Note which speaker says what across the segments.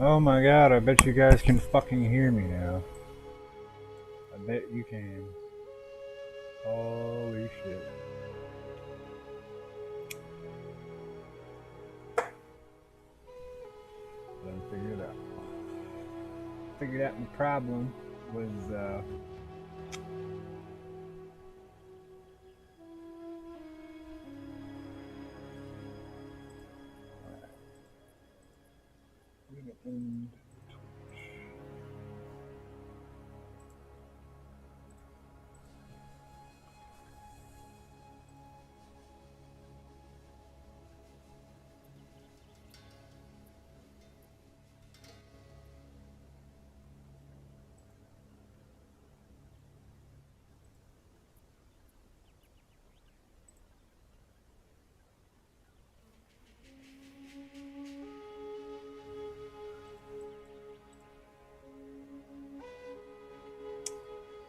Speaker 1: Oh my god, I bet you guys can fucking hear me now. I bet you can. Holy shit. Done figured it out. Figured out my problem was, we're gonna end Twitch.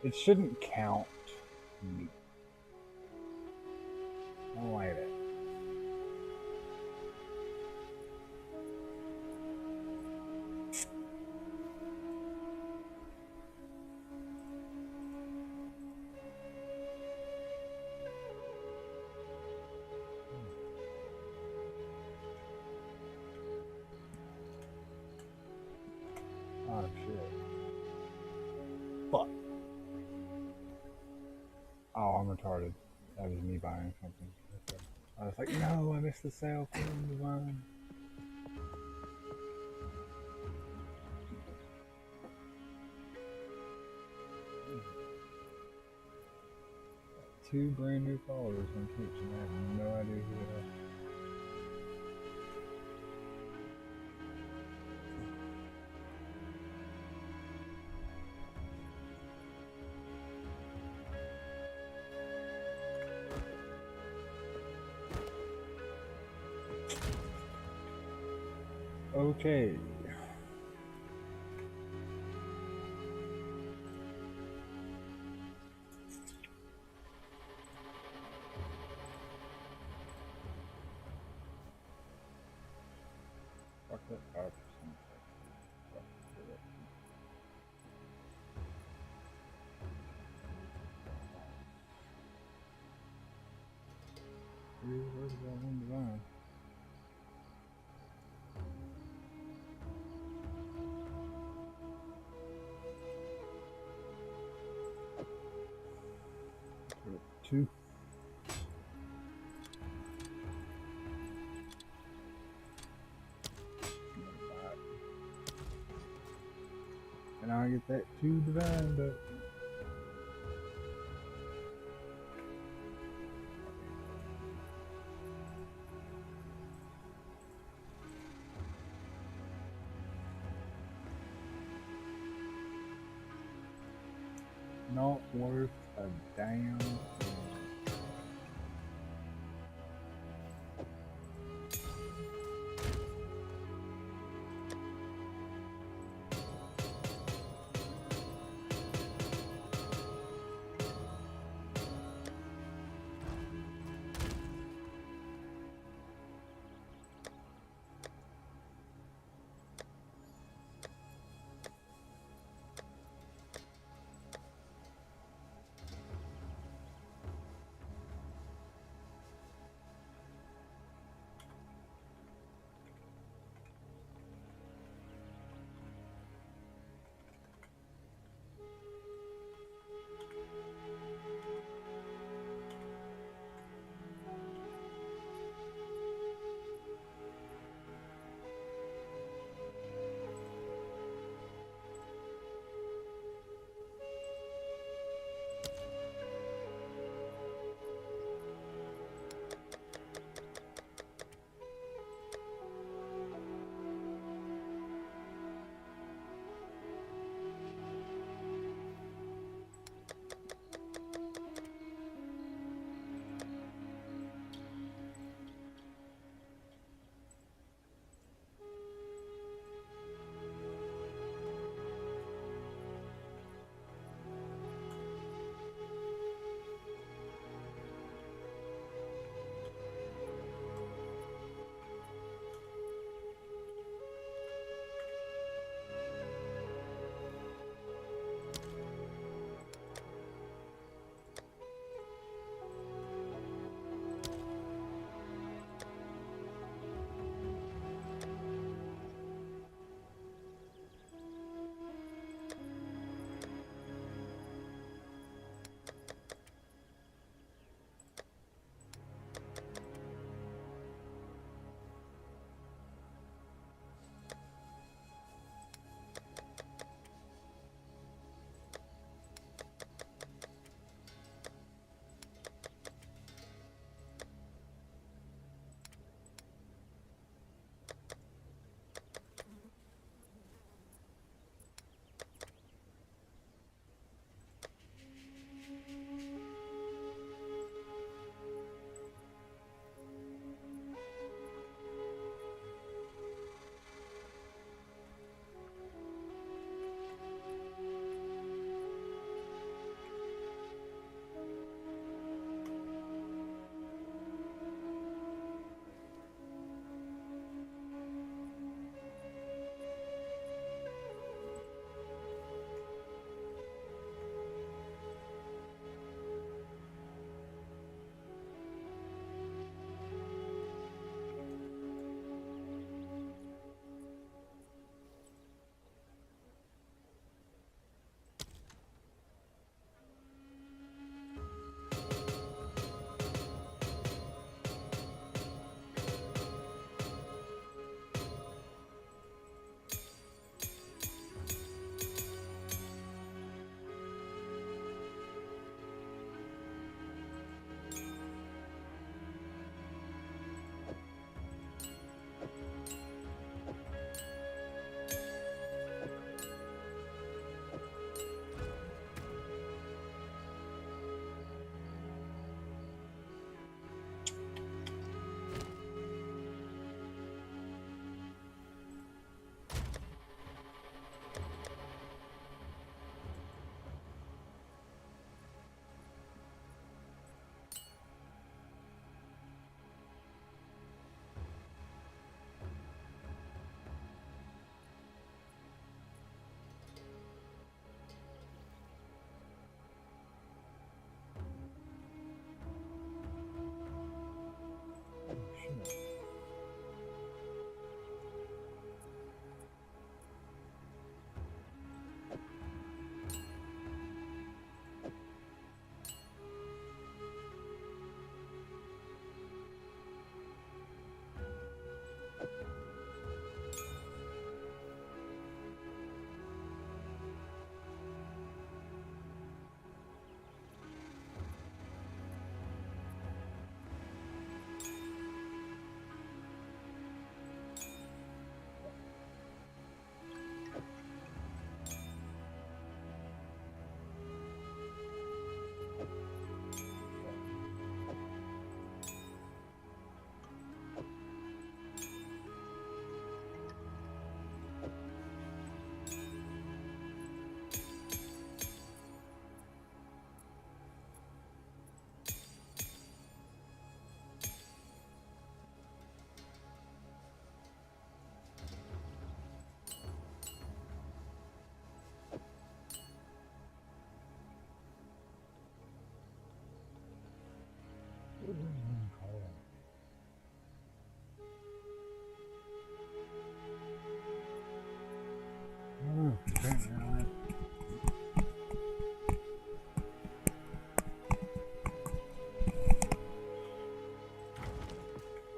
Speaker 1: It shouldn't count me. I don't like that. Oh shit. Fuck. Oh, I'm retarded. That was me buying something. I was like, no, I missed the sale for the design. Two brand new followers on Twitch, and I have no idea who they are. Okay. Fuck that 5%. Where's that one design? Two. And I get that two divine, but not worth a damn thing.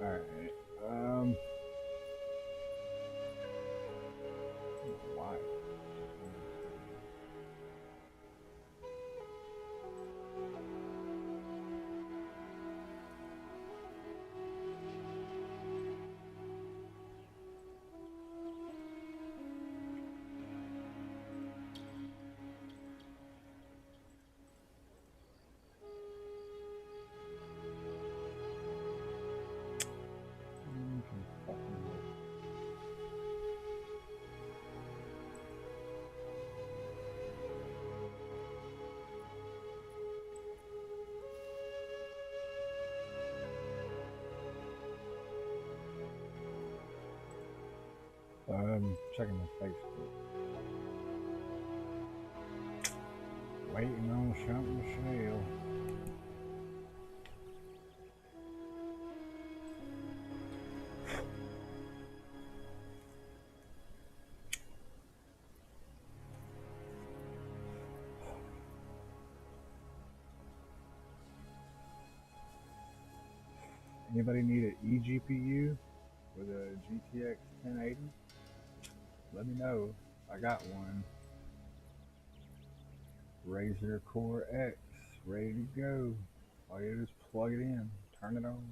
Speaker 1: Alright. Why? Checking my Facebook. Waiting on something to sell. Anybody need an eGPU with a GTX 1080? Let me know. I got one. Razer Core X, ready to go. All you do is plug it in, turn it on.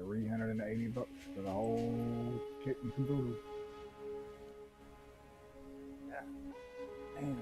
Speaker 1: $380 for the whole kit and caboodle. Yeah. Damn.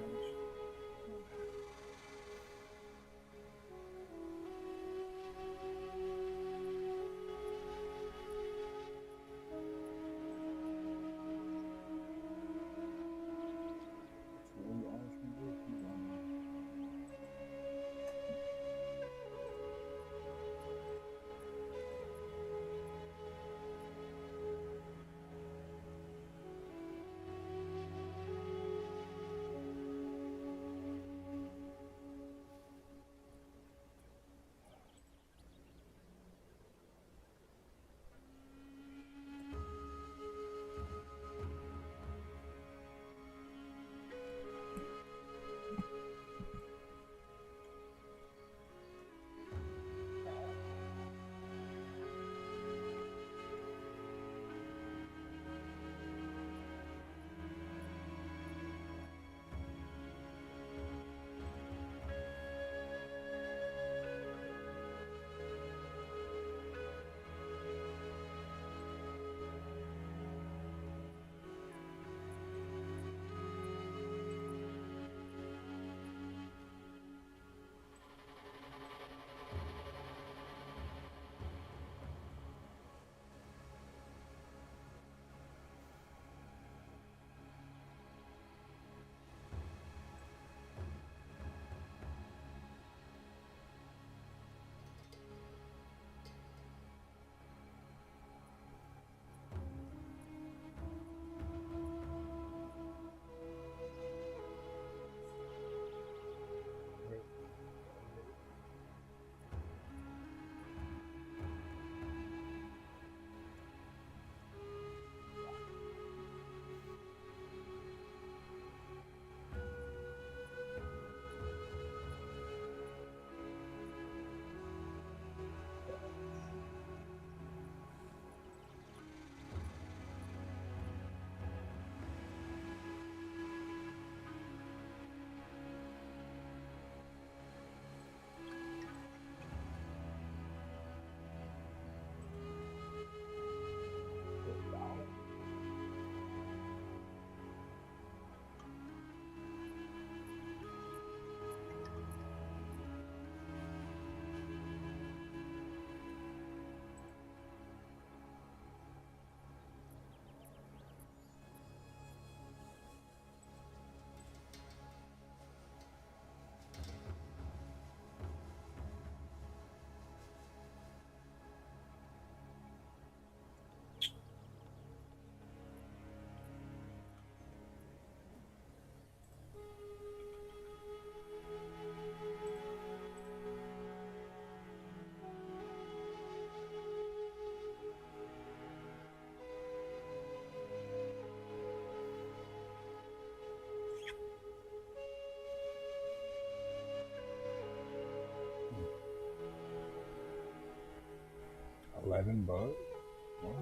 Speaker 1: $11. What?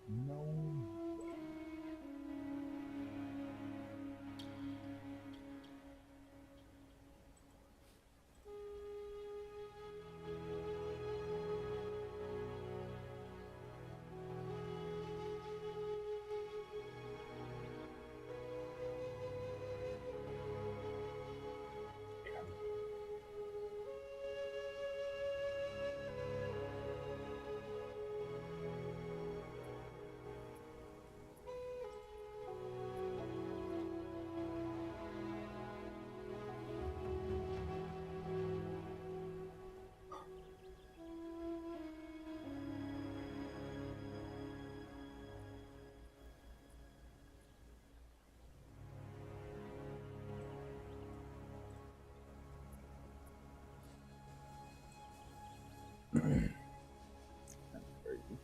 Speaker 1: No. Crazy.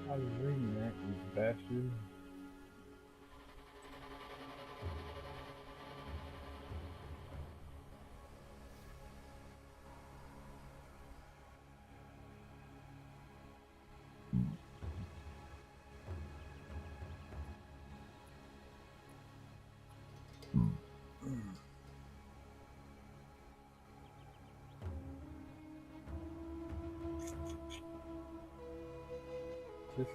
Speaker 1: I was reading that these bastards. Just.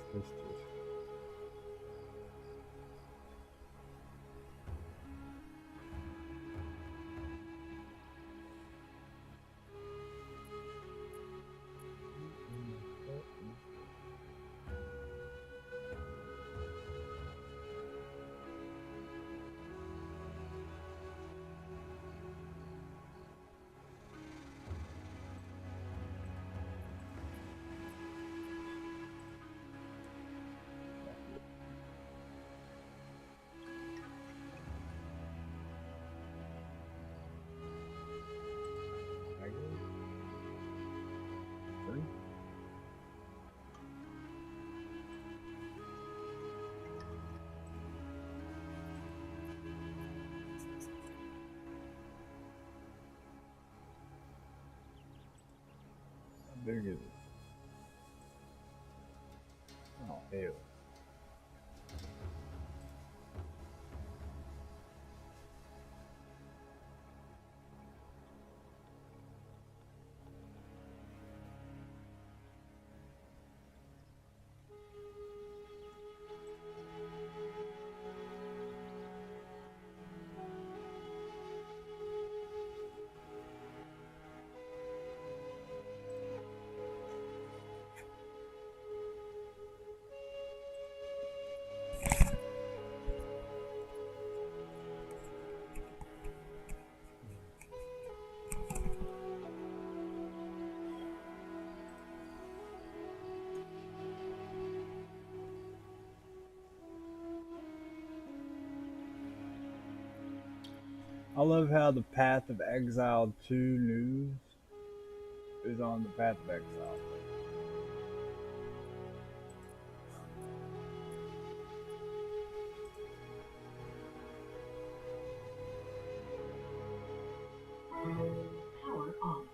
Speaker 1: I go 3. How big is it? Oh hell. I love how the Path of Exile 2 news is on the Path of Exile.
Speaker 2: Power on.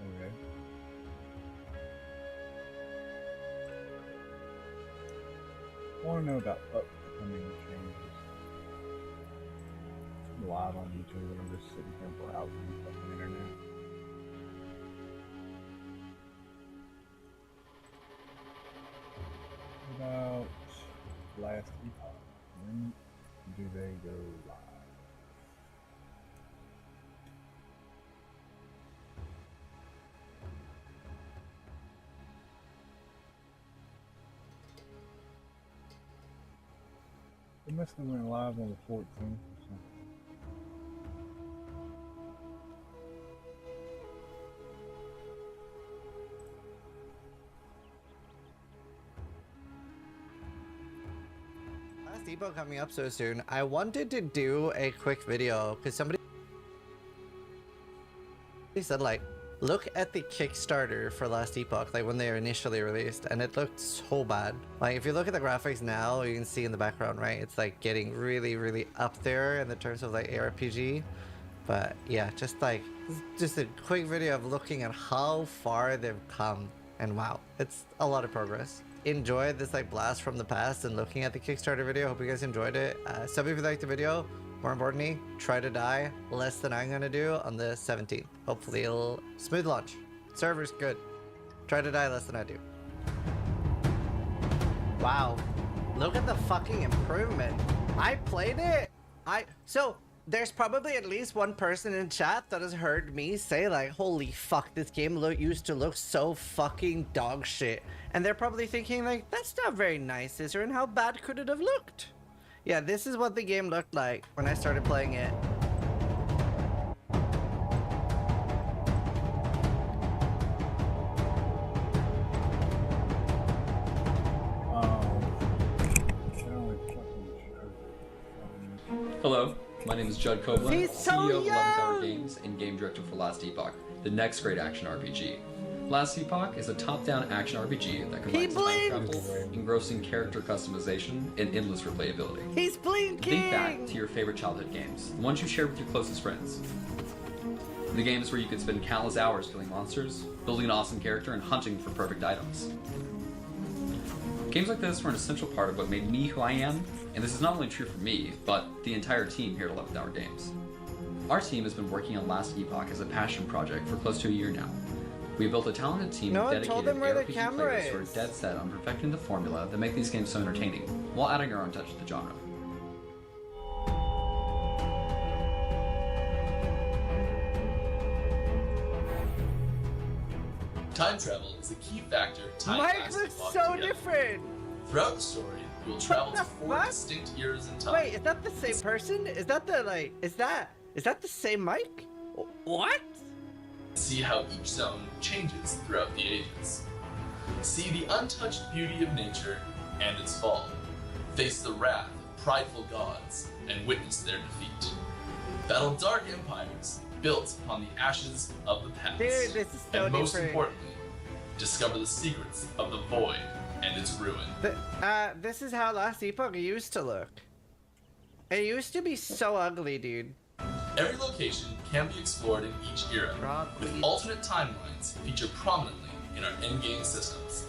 Speaker 1: Okay. I want to know about upcoming changes. Live on YouTube and I'm just sitting here browsing stuff on the internet. What about last epoch? When do they go live? They must have went live on the 14th or something.
Speaker 3: Last Depot coming up so soon. I wanted to do a quick video because somebody said like, look at the Kickstarter for Last Epoch, like when they were initially released, and it looked so bad. Like if you look at the graphics now, you can see in the background, right? It's like getting really, really up there in the terms of like ARPG. But yeah, just a quick video of looking at how far they've come, and wow, it's a lot of progress. Enjoyed this like blast from the past and looking at the Kickstarter video. Hope you guys enjoyed it. Sub if you liked the video. More importantly, try to die less than I'm gonna do on the 17th. Hopefully it'll smooth launch. Server's good. Try to die less than I do. Wow. Look at the fucking improvement. I played it. So there's probably at least one person in chat that has heard me say like, holy fuck, this game used to look so fucking dog shit. And they're probably thinking like, that's not very nice, is there? And how bad could it have looked? Yeah, this is what the game looked like when I started playing it.
Speaker 4: Hello, my name is Judd Copeland,
Speaker 3: He's so
Speaker 4: CEO of 11th Hour
Speaker 3: young!
Speaker 4: Games and Game Director for Last Epoch, the next great action RPG. Last Epoch is a top-down action RPG that combines time travel, engrossing character customization, and endless replayability.
Speaker 3: He's blinking!
Speaker 4: Think back to your favorite childhood games, the ones you shared with your closest friends. The games where you could spend countless hours killing monsters, building an awesome character, and hunting for perfect items. Games like this were an essential part of what made me who I am, and this is not only true for me, but the entire team here at 11th Hour Games. Our team has been working on Last Epoch as a passion project for close to a year now. We've built a talented team of dedicated ARPG players who are dead set on perfecting the formula that make these games so entertaining, while adding our own touch to the genre.
Speaker 2: Time travel is a key factor in time
Speaker 3: Mike
Speaker 2: passing
Speaker 3: looks
Speaker 2: along
Speaker 3: so
Speaker 2: together.
Speaker 3: different.
Speaker 2: Throughout the story, you will travel to
Speaker 3: the
Speaker 2: 4
Speaker 3: fuck?
Speaker 2: distinct eras in time.
Speaker 3: Wait, is that the same person? Is that the like? Is that the same Mike? What?
Speaker 2: See how each zone changes throughout the ages. See the untouched beauty of nature and its fall. Face the wrath of prideful gods and witness their defeat. Battle dark empires built upon the ashes of the past.
Speaker 3: Dude, this is so
Speaker 2: and most
Speaker 3: different.
Speaker 2: importantly, discover the secrets of the void and its ruin.
Speaker 3: This is how Last Epoch used to look. It used to be so ugly, dude.
Speaker 2: Every location can be explored in each era, with alternate timelines featured prominently in our in-game systems.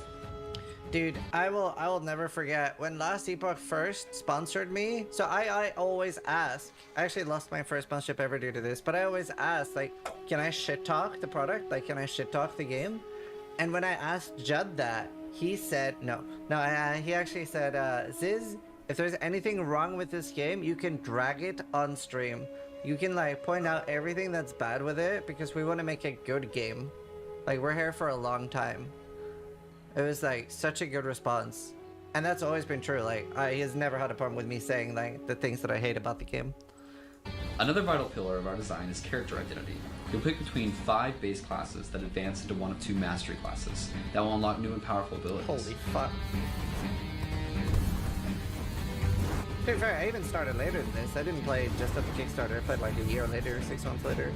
Speaker 3: Dude, I will never forget when Last Epoch first sponsored me. So I always ask. I actually lost my first sponsorship ever due to this, but I always ask, like, can I shit talk the product? Like, can I shit talk the game? And when I asked Judd that, he said no. He actually said, Ziz, if there's anything wrong with this game, you can drag it on stream. You can like point out everything that's bad with it because we want to make a good game. Like, we're here for a long time. It was like such a good response, and that's always been true. Like, he has never had a problem with me saying like the things that I hate about the game.
Speaker 4: Another vital pillar of our design is character identity. You'll pick between 5 base classes that advance into one of 2 mastery classes that will unlock new and powerful abilities.
Speaker 3: Holy fuck. To be fair, I even started later than this. I didn't play just at the Kickstarter. I played like a year later, 6 months later.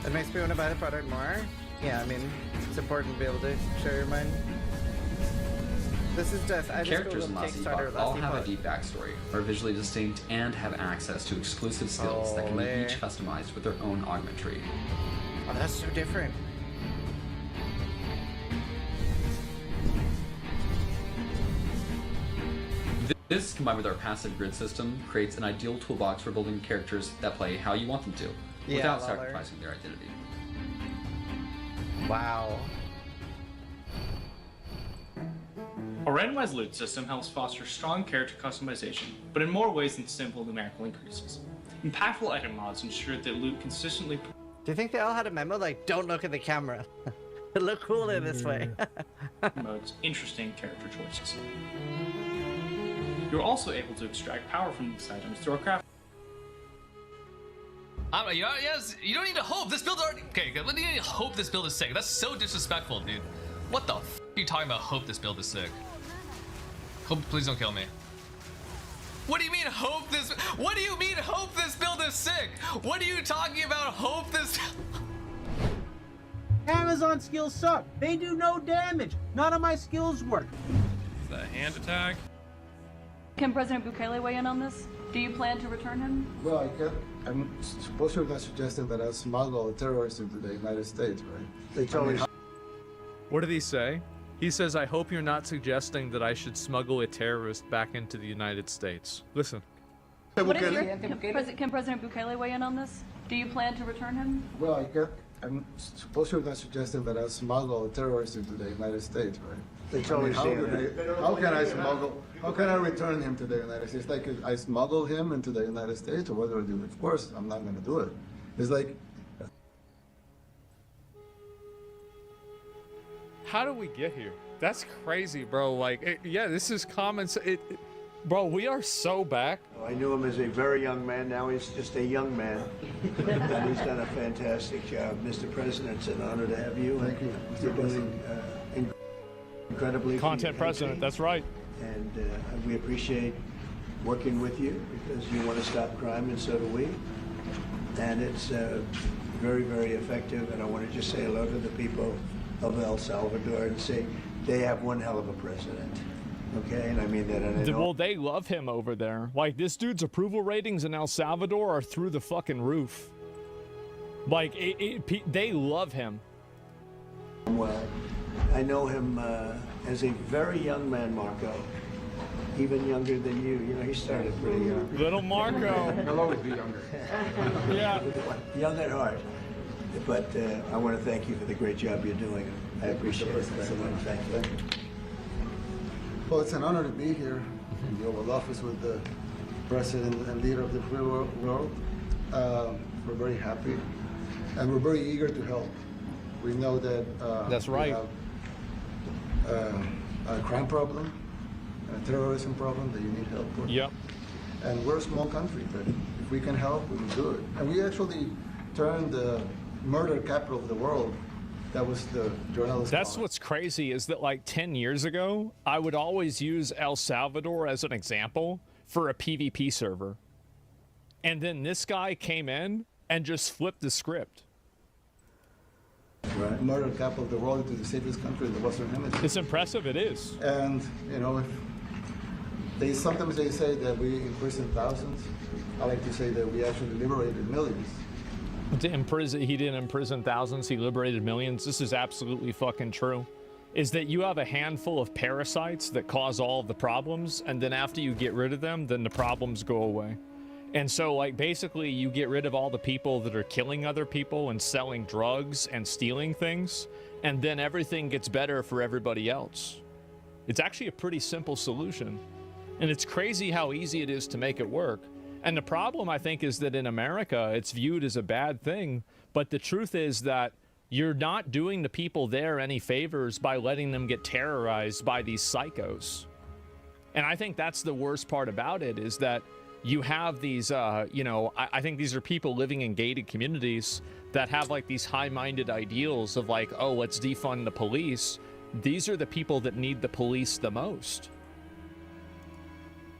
Speaker 3: It makes me want to buy the product more. Yeah, I mean, it's important to be able to share your mind. This is just, I just
Speaker 4: Characters
Speaker 3: Googled
Speaker 4: in Last
Speaker 3: Kickstarter
Speaker 4: Epoch all
Speaker 3: Last
Speaker 4: have a
Speaker 3: Epoch.
Speaker 4: deep backstory, are visually distinct, and have access to exclusive skills that can be
Speaker 3: Holy.
Speaker 4: each customized with their own augment tree.
Speaker 3: Oh, that's so different.
Speaker 4: This, combined with our passive grid system, creates an ideal toolbox for building characters that play how you want them to,
Speaker 3: Yeah,
Speaker 4: without
Speaker 3: Lawler.
Speaker 4: sacrificing their identity.
Speaker 3: Wow.
Speaker 5: A randomized loot system helps foster strong character customization, but in more ways than simple numerical increases. Impactful item mods ensure that loot consistently
Speaker 3: Do you think they all had a memo like, don't look at the camera? Look cool in this way.
Speaker 5: promotes interesting character choices. You're also able to extract power from these items through our craft.
Speaker 6: Yes, you don't need to hope. This build already. Okay, what do you need to hope this build is sick? That's so disrespectful, dude. What the f are you talking about? Hope this build is sick. Hope, please don't kill me. What do you mean hope this? What do you mean hope this build is sick? What are you talking about? Hope this?
Speaker 7: Amazon skills suck. They do no damage. None of my skills work.
Speaker 6: Is that a hand attack?
Speaker 8: Can President Bukele weigh in on this? Do you plan to return him?
Speaker 9: Well, I can't. I'm supposed to not suggesting that I smuggle a terrorist into the United States, right? They told me.
Speaker 10: What did he say? He says, I hope you're not suggesting that I should smuggle a terrorist back into the United States. Listen.
Speaker 8: What is your, can President Bukele weigh in on this? Do you plan to return him?
Speaker 9: Well, I can't. I'm supposed to not suggesting that I smuggle a terrorist into the United States, right? They told me. How can I smuggle? How can I return him to the United States? Like, I smuggle him into the United States, or what do I do? Of course, I'm not going to do it. It's like.
Speaker 10: How do we get here? That's crazy, bro. Like, yeah, this is common. Bro, we are so back.
Speaker 11: I knew him as a very young man. Now he's just a young man. And he's done a fantastic job. Mr. President, it's an honor to have you.
Speaker 9: Thank you.
Speaker 11: You're doing incredibly.
Speaker 10: Content president, that's right.
Speaker 11: And we appreciate working with you because you want to stop crime, and so do we. And it's very, very effective. And I want to just say hello to the people of El Salvador and say they have one hell of a president. Okay, and I mean that. And
Speaker 10: Well, they love him over there. Like, this dude's approval ratings in El Salvador are through the fucking roof. Like, they love him.
Speaker 11: Well, I know him as a very young man, Marco, even younger than you. You know, he started pretty young.
Speaker 10: Little Marco.
Speaker 9: He'll always be younger.
Speaker 10: Yeah.
Speaker 11: Young at heart. But I want to thank you for the great job you're doing. I appreciate it. So thank you.
Speaker 9: Well, it's an honor to be here in the Oval Office with the President and leader of the free world. We're very happy, and we're very eager to help. We know that
Speaker 10: That's right.
Speaker 9: we have a crime problem, a terrorism problem that you need help with.
Speaker 10: Yep.
Speaker 9: And we're a small country, but if we can help, we will do it. And we actually turned the murder capital of the world. That was the journalist.
Speaker 10: That's what's crazy is that like 10 years ago, I would always use El Salvador as an example for a PvP server. And then this guy came in and just flipped the script.
Speaker 9: Right. Murder capital of the world into the safest country in the Western Hemisphere.
Speaker 10: It's impressive, it is.
Speaker 9: And, you know, sometimes they say that we imprisoned thousands. I like to say that we actually liberated millions.
Speaker 10: He didn't imprison thousands, he liberated millions. This is absolutely fucking true. Is that you have a handful of parasites that cause all of the problems, and then after you get rid of them, then the problems go away. And so, like, basically, you get rid of all the people that are killing other people and selling drugs and stealing things, and then everything gets better for everybody else. It's actually a pretty simple solution. And it's crazy how easy it is to make it work. And the problem, I think, is that in America, it's viewed as a bad thing. But the truth is that you're not doing the people there any favors by letting them get terrorized by these psychos. And I think that's the worst part about it, is that you have these, you know, I think these are people living in gated communities that have like these high-minded ideals of like, oh, let's defund the police. These are the people that need the police the most.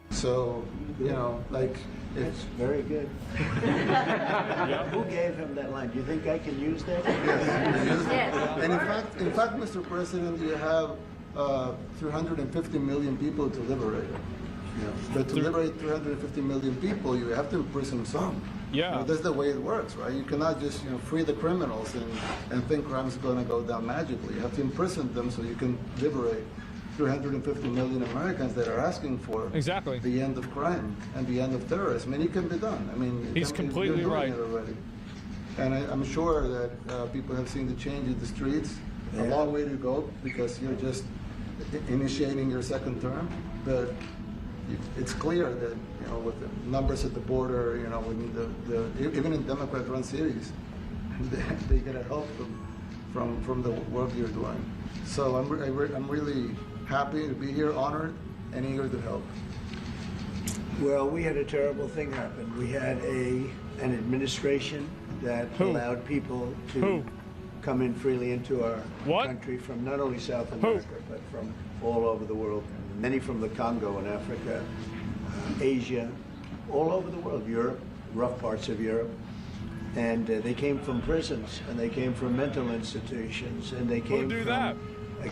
Speaker 9: So, you know, like,
Speaker 11: it's very good. Who gave him that line? Do you think I can use that?
Speaker 9: Yes. And in fact, Mr. President, you have 350 million people to liberate. Yeah. But to liberate 350 million people, you have to imprison some.
Speaker 10: Yeah.
Speaker 9: You know, that's the way it works, right? You cannot just, you know, free the criminals and think crime's going to go down magically. You have to imprison them so you can liberate 350 million Americans that are asking for the end of crime and the end of terrorism. And it can be done. I mean,
Speaker 10: he's completely right.
Speaker 9: And I'm sure that people have seen the change in the streets. A long way to go because you're just initiating your second term. But it's clear that, you know, with the numbers at the border, you know, we need even in Democrat-run cities, they get a help from the work you're doing. So I'm really happy to be here, honored, and eager to help.
Speaker 11: Well, we had a terrible thing happen. We had an administration that allowed people to come in freely into our country from not only South America, but from all over the world. Many from the Congo and Africa, Asia, all over the world, Europe, rough parts of Europe. And they came from prisons, and they came from mental institutions, and they came from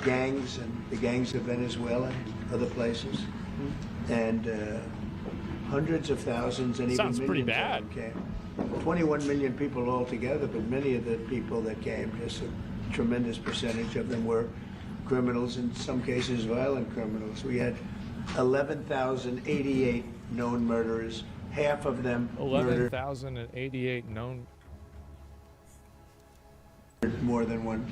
Speaker 11: gangs, and the gangs of Venezuela and other places. And hundreds of thousands and even millions of them came. 21 million people altogether, but many of the people that came, just a tremendous percentage of them were criminals, in some cases violent criminals. We had 11,088 known murderers, half of them
Speaker 10: 11,088 known.
Speaker 11: More than one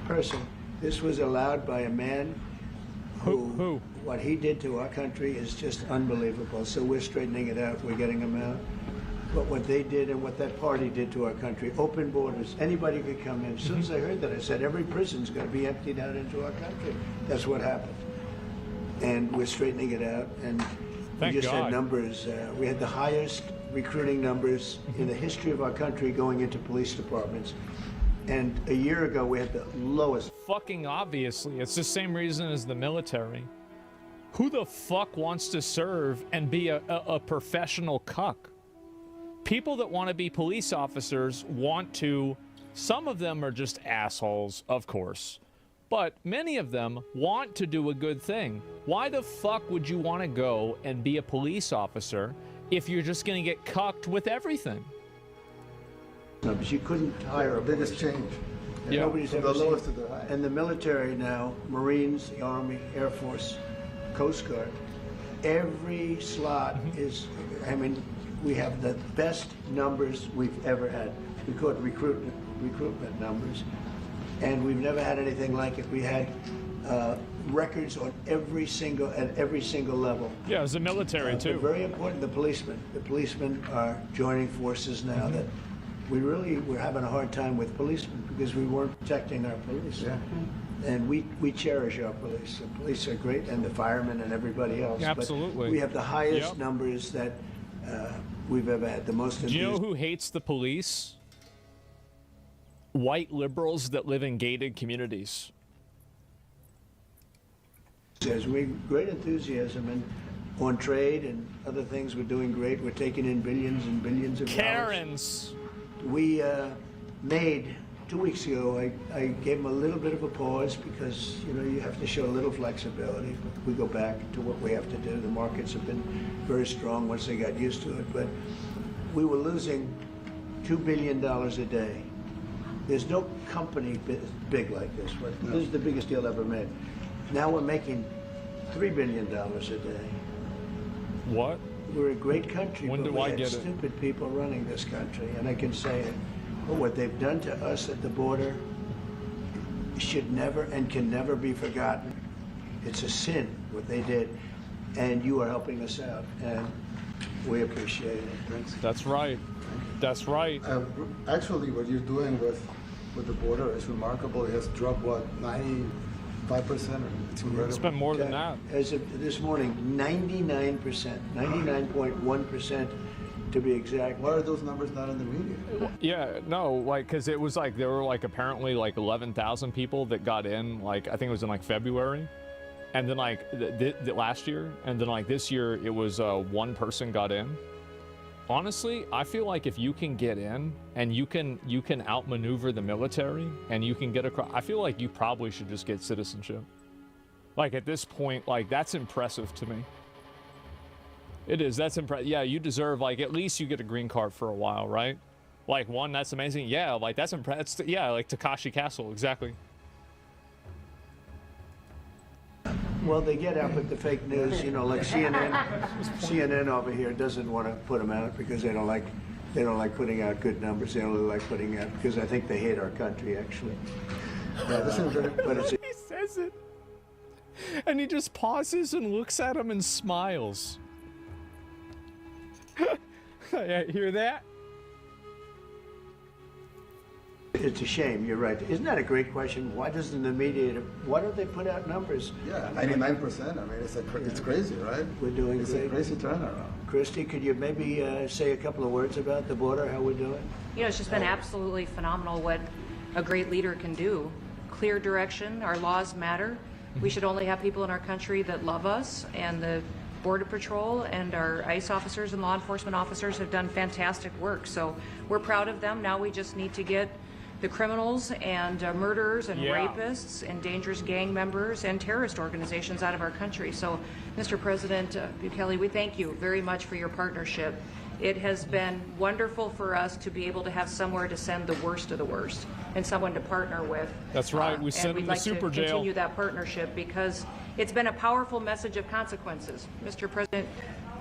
Speaker 11: person. This was allowed by a man who what he did to our country is just unbelievable. So we're straightening it out. We're getting him out. But what they did and what that party did to our country, open borders, anybody could come in. As soon as I heard that, I said, every prison's going to be emptied out into our country. That's what happened. And we're straightening it out. And we just had numbers. We had the highest recruiting numbers in the history of our country going into police departments. And a year ago, we had the lowest.
Speaker 10: Fucking obviously. It's the same reason as the military. Who the fuck wants to serve and be a professional cuck? People that want to be police officers want to, some of them are just assholes, of course, but many of them want to do a good thing. Why the fuck would you want to go and be a police officer if you're just going to get cucked with everything?
Speaker 11: No, but you couldn't hire
Speaker 9: the biggest change.
Speaker 10: Yeah.
Speaker 11: Nobody's
Speaker 9: From
Speaker 11: ever
Speaker 9: the
Speaker 11: seen.
Speaker 9: lowest to the highest.
Speaker 11: And the military now, Marines, the Army, Air Force, Coast Guard, every slot is, I mean, we have the best numbers we've ever had. We call it recruitment numbers. And we've never had anything like it. We had records on at every single level.
Speaker 10: Yeah, as a military too.
Speaker 11: Very important, the policemen. The policemen are joining forces now that we're having a hard time with policemen because we weren't protecting our police.
Speaker 9: Yeah.
Speaker 11: And we cherish our police. The police are great, and the firemen and everybody else.
Speaker 10: Absolutely.
Speaker 11: But we have the highest numbers that we've ever had. The most.
Speaker 10: Do you know who hates the police? White liberals that live in gated communities.
Speaker 11: We have great enthusiasm and on trade and other things. We're doing great. We're taking in billions and billions of dollars.
Speaker 10: Karens.
Speaker 11: We made 2 weeks ago. I gave them a little bit of a pause because you have to show a little flexibility. But we go back to what we have to do. The markets have been very strong once they got used to it. But we were losing $2 billion a day. There's no company big like this. But this is the biggest deal ever made. Now we're making $3 billion a day.
Speaker 10: What?
Speaker 11: We're a great country,
Speaker 10: When
Speaker 11: but
Speaker 10: do
Speaker 11: we
Speaker 10: I
Speaker 11: have
Speaker 10: get it?
Speaker 11: stupid people running this country. And I can say it. But what they've done to us at the border should never and can never be forgotten. It's a sin, what they did. And you are helping us out. And we appreciate it. Thanks.
Speaker 10: That's right. That's right.
Speaker 9: Actually, what you're doing with the border is remarkable. It has dropped, what, 95%? It's incredible.
Speaker 10: It's been more than that.
Speaker 11: As of this morning, 99%, 99.1% to be exact.
Speaker 9: Why are those numbers not in the media?
Speaker 10: Yeah, no, like, because it was like, there were like apparently like 11,000 people that got in, like, I think it was in like February. And then like last year, and then like this year, it was one person got in. Honestly, I feel like if you can get in and you can outmaneuver the military and you can get across, I feel like you probably should just get citizenship. Like at this point, like that's impressive to me. It is. That's impressive. Yeah, you deserve like at least you get a green card for a while, right? Like one, that's amazing. Yeah, like that's impressive. Yeah, like Takashi Castle, exactly.
Speaker 11: Well, they get out with the fake news, like CNN over here doesn't want to put them out because they don't like putting out good numbers. They only like putting out because I think they hate our country actually. But it's
Speaker 10: He says it, and he just pauses and looks at him and smiles. Yeah, hear that?
Speaker 11: It's a shame. You're right. Isn't that a great question? Why doesn't the media? Why don't they put out numbers?
Speaker 9: Yeah, 99%. I mean, it's crazy, right?
Speaker 11: We're doing
Speaker 9: It's
Speaker 11: great.
Speaker 9: a crazy turnaround.
Speaker 11: Christy, could you maybe say a couple of words about the border? How we're doing?
Speaker 12: It's just been absolutely phenomenal what a great leader can do. Clear direction. Our laws matter. We should only have people in our country that love us, and the Border Patrol and our ICE officers and law enforcement officers have done fantastic work. So we're proud of them. Now we just need to get the criminals and murderers and rapists and dangerous gang members and terrorist organizations out of our country. So, Mr. President Bukele, we thank you very much for your partnership. It has been wonderful for us to be able to have somewhere to send the worst of the worst and someone to partner with.
Speaker 10: That's right. We sent them to super jail.
Speaker 12: We'd like to continue that partnership because it's been a powerful message of consequences. Mr. President,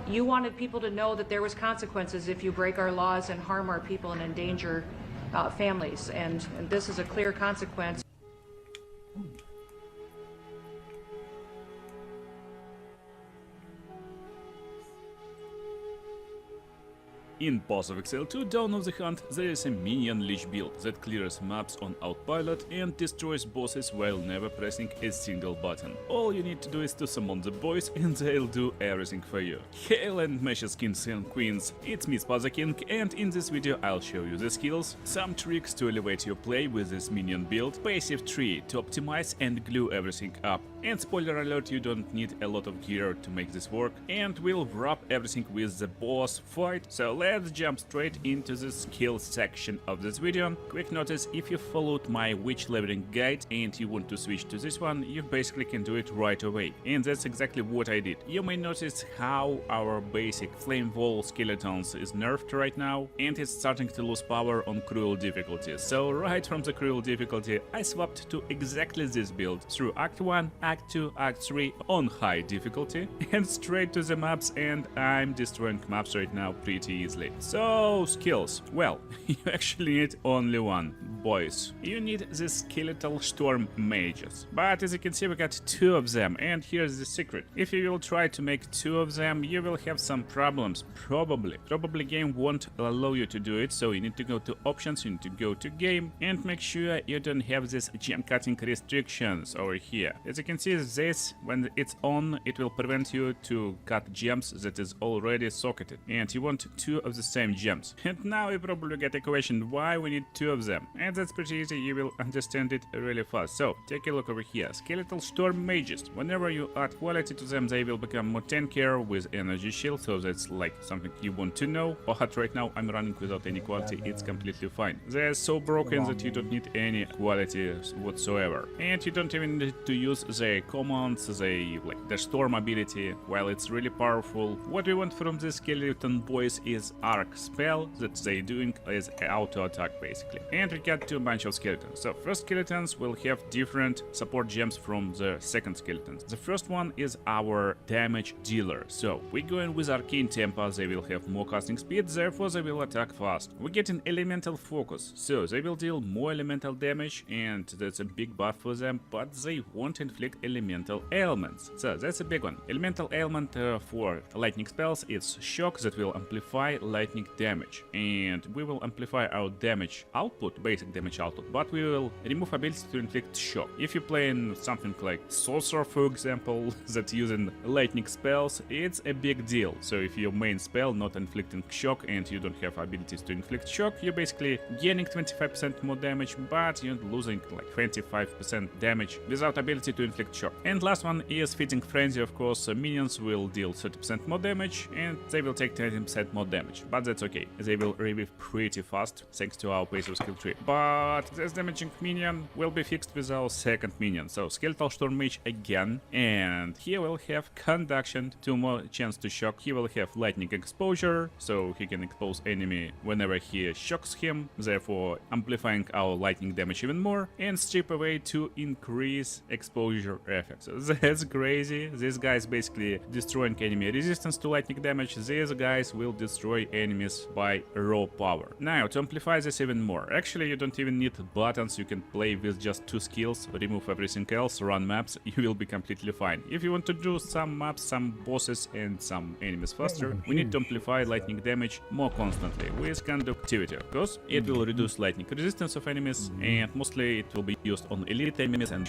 Speaker 12: you wanted people to know that there was consequences if you break our laws and harm our people and endanger families, and this is a clear consequence.
Speaker 13: In Path of Exile 2 Dawn of the Hunt, there is a minion leech build that clears maps on autopilot and destroys bosses while never pressing a single button. All you need to do is to summon the boys and they'll do everything for you. Hail and Meshes kings and queens, it's me Spazaking, and in this video I'll show you the skills, some tricks to elevate your play with this minion build, passive tree to optimize and glue everything up, And spoiler alert, you don't need a lot of gear to make this work, and we'll wrap everything with the boss fight. So let's jump straight into the skill section of this video. Quick notice, if you followed my witch leveling guide and you want to switch to this one, you basically can do it right away, and that's exactly what I did. You may notice how our basic flame wall skeletons is nerfed right now, and it's starting to lose power on cruel difficulty. So right from the cruel difficulty, I swapped to exactly this build through Act 1, Act 2, Act 3 on high difficulty, and straight to the maps, and I'm destroying maps right now pretty easily. So skills, well, you actually need only one, boys. You need the skeletal storm mages, but as you can see we got two of them, and here's the secret. If you will try to make two of them, you will have some problems, probably game won't allow you to do it, so you need to go to options, you need to go to game, and make sure you don't have these gem cutting restrictions over here. As you can see, this, when it's on, it will prevent you to cut gems that is already socketed, and you want two of the same gems. And now you probably get a question why we need two of them, and that's pretty easy, you will understand it really fast. So take a look over here. Skeletal storm mages, whenever you add quality to them, they will become more tankier with energy shield, so that's like something you want to know. But right now I'm running without any quality, it's completely fine. They're so broken that you don't need any quality whatsoever, and you don't even need to use the commands, the storm ability. While it's really powerful, what we want from the skeleton boys is arc spell that they doing as auto attack basically. And we got two bunch of skeletons. So first skeletons will have different support gems from the second skeletons. The first one is our damage dealer. So we go in with arcane tempo, they will have more casting speed, therefore they will attack fast. We get an elemental focus, so they will deal more elemental damage, and that's a big buff for them, but they won't inflict elemental ailments. So that's a big one. Elemental ailment for lightning spells is shock that will amplify lightning damage, and we will amplify our damage output, basic damage output, but we will remove ability to inflict shock. If you play in something like sorcerer, for example, that using lightning spells, it's a big deal. So if your main spell not inflicting shock and you don't have abilities to inflict shock, you're basically gaining 25% more damage, but you're losing like 25% damage without ability to inflict shock. And last one is fitting frenzy. Of course, minions will deal 30% more damage and they will take 20% more damage, but that's okay, they will revive pretty fast thanks to our passive skill tree. But this damaging minion will be fixed with our second minion, so skeletal storm mage again, and he will have conduction, 2 more chance to shock. He will have lightning exposure, so he can expose enemy whenever he shocks him, therefore amplifying our lightning damage even more, and strip away to increase exposure effect. So that's crazy. These guys basically destroying enemy resistance to lightning damage. These guys will destroy enemies by raw power. Now to amplify this even more, actually you don't even need buttons, you can play with just 2 skills, remove everything else, run maps, you will be completely fine. If you want to do some maps, some bosses and some enemies faster, we need to amplify lightning damage more constantly with conductivity, because it will reduce lightning resistance of enemies, and mostly it will be used on elite enemies, and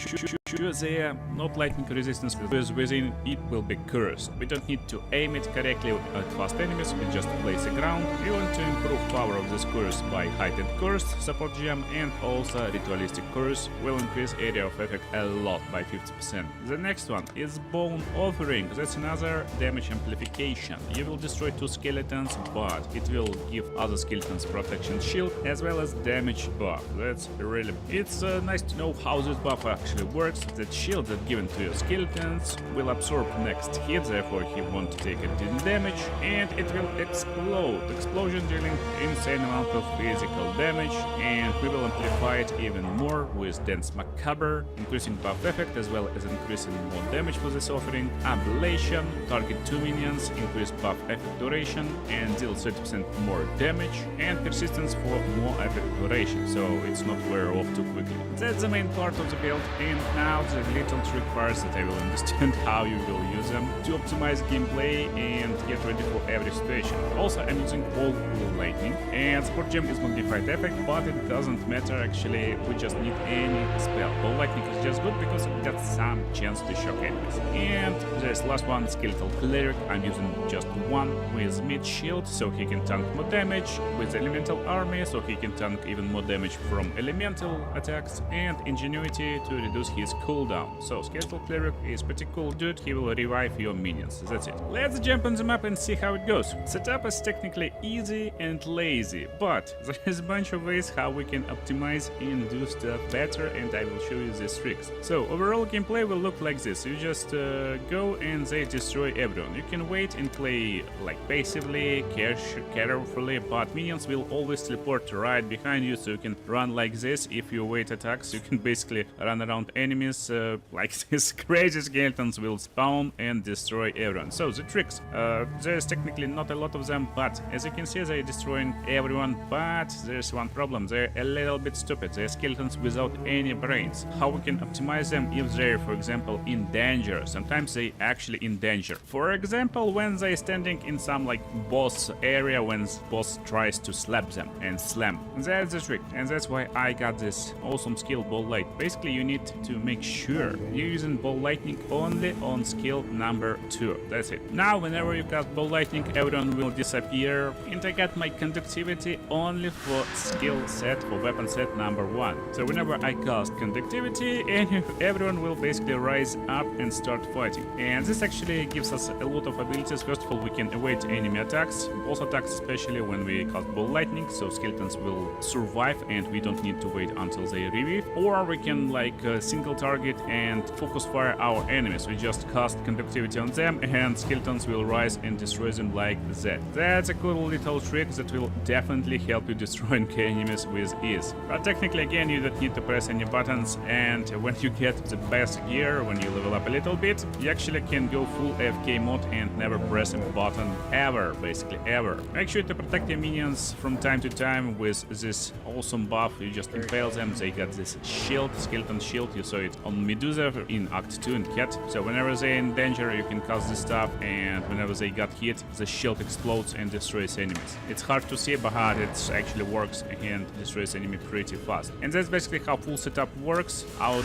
Speaker 13: they are not lightning resistance, because within it will be cursed. We don't need to aim it correctly at fast enemies, we just place a ground. We want to improve power of this curse by heightened curse support gem, and also ritualistic curse will increase area of effect a lot by 50%. The next one is bone offering. That's another damage amplification. You will destroy 2 skeletons, but it will give other skeletons protection shield as well as damage buff. That's really, it's nice to know how this buff actually works. That shield that given to your skeletons will absorb next hit, therefore he won't take any damage, and it will explode. Explosion dealing insane amount of physical damage, and we will amplify it even more with Dance Macabre, increasing buff effect as well as increasing more damage for this offering. Ablation, target 2 minions, increase buff effect duration and deal 30% more damage, and persistence for more effect duration, so it's not wear off too quickly. That's the main part of the build, and now the little trick parts that I will understand how you will use them to optimize gameplay and get ready for every situation. Also, I'm using all lightning, and support gem is magnified effect, but it doesn't matter actually, we just need any spell. All lightning is just good because it got some chance to shock enemies. And this last one, skeletal cleric, I'm using just one with mid shield, so he can tank more damage, with elemental army, so he can tank even more damage from elemental attacks, and ingenuity to reduce his cooldown. So Skeletal Cleric is pretty cool dude, he will revive your minions, that's it. Let's jump on the map and see how it goes. Setup is technically easy and lazy, but there is a bunch of ways how we can optimize and do stuff better, and I will show you these tricks. So overall gameplay will look like this. You just go and they destroy everyone. You can wait and play like passively, carefully, but minions will always teleport right behind you, so you can run like this. If you wait attacks, you can basically run around enemies like these crazy skeletons will spawn and destroy everyone. So the tricks, there's technically not a lot of them, but as you can see they're destroying everyone, but there's one problem, they're a little bit stupid. They're skeletons without any brains. How we can optimize them if they're, for example, in danger? Sometimes they actually in danger. For example, when they're standing in some like boss area, when boss tries to slap them and slam. That's the trick, and that's why I got this awesome skill Ball Light. Basically you need to make sure you're using Ball Lightning only on skill number 2. That's it. Now whenever you cast Ball Lightning, everyone will disappear, and I got my conductivity only for skill set, for weapon set number 1. So whenever I cast conductivity, everyone will basically rise up and start fighting. And this actually gives us a lot of abilities. First of all, we can evade enemy attacks, boss attacks, especially when we cast Ball Lightning, so skeletons will survive and we don't need to wait until they revive. Or we can like single target and focus fire our enemies. We just cast conductivity on them and skeletons will rise and destroy them like that. That's a cool little trick that will definitely help you destroying enemies with ease. But technically again, you don't need to press any buttons, and when you get the best gear, when you level up a little bit, you actually can go full AFK mode and never press a button ever, basically ever. Make sure to protect your minions from time to time with this awesome buff. You just impale them, they got this shield, skeleton shield. You saw it on Medusa in Act 2 and Cat. So whenever they're in danger, you can cast this stuff, and whenever they got hit, the shield explodes and destroys enemies. It's hard to see, but it actually works and destroys enemy pretty fast. And that's basically how full setup works. Our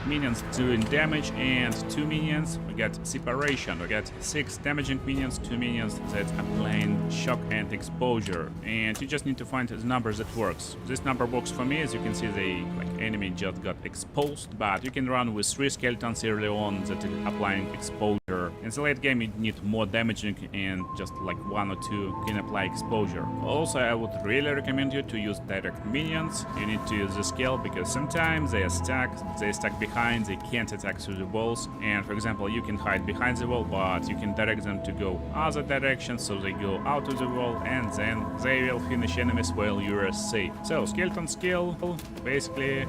Speaker 13: minions doing damage, and 2 minions, we got separation. We got 6 damaging minions, 2 minions that applying shock and exposure. And you just need to find the numbers that works. This number works for me. As you can see, the enemy just got exposed, but you can run with 3 skeletons early on that are applying exposure. In the late game you need more damaging, and just like 1 or 2 can apply exposure. Also, I would really recommend you to use direct minions. You need to use the scale because sometimes they are stuck behind, they can't attack through the walls. And for example, you can hide behind the wall, but you can direct them to go other directions, so they go out of the wall, and then they will finish enemies while you are safe. So skeleton skill, basically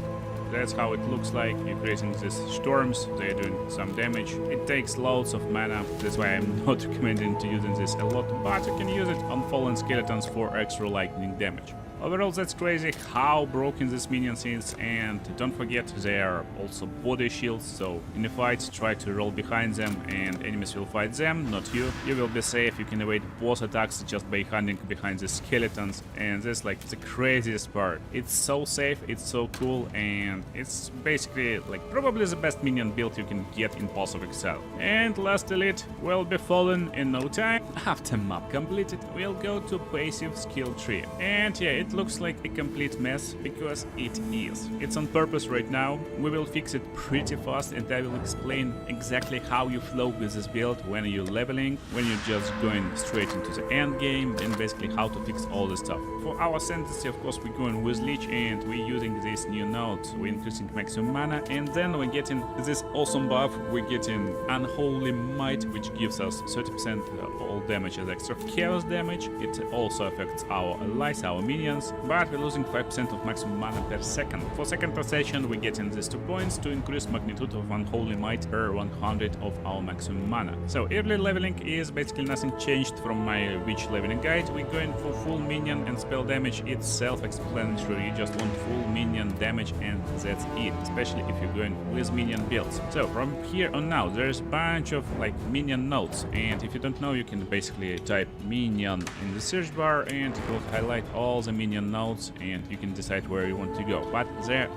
Speaker 13: that's how it looks like. You're creating these storms, they're doing some damage. It takes loads of mana, that's why I'm not recommending to using this a lot, but you can use it on fallen skeletons for extra lightning damage. Overall, that's crazy how broken this minions is, and don't forget they are also body shields, so in a fight try to roll behind them and enemies will fight them, not you. You will be safe, you can evade boss attacks just by hiding behind the skeletons, and that's like the craziest part. It's so safe, it's so cool, and it's basically like probably the best minion build you can get in Pulse of Exile. And last elite will be fallen in no time. After map completed, we'll go to passive skill tree, and yeah, it looks like a complete mess because it is. It's on purpose right now. We will fix it pretty fast, and I will explain exactly how you flow with this build when you're leveling, when you're just going straight into the end game, and basically how to fix all this stuff. For our sanity, of course, we're going with Leech, and we're using this new node. We're increasing maximum mana, and then we're getting this awesome buff. We're getting Unholy Might, which gives us 30% of all damage as extra chaos damage. It also affects our allies, our minions, but we're losing 5% of maximum mana per second. For second rotation, we're getting these 2 points to increase magnitude of Unholy Might per 100 of our maximum mana. So early leveling is basically nothing changed from my Witch leveling guide. We're going for full minion and spell damage. It's self-explanatory. You just want full minion damage and that's it, especially if you're going with minion builds. So from here on now, there's a bunch of like minion nodes, and if you don't know, you can basically type minion in the search bar and it will highlight all the minion nodes, and you can decide where you want to go. But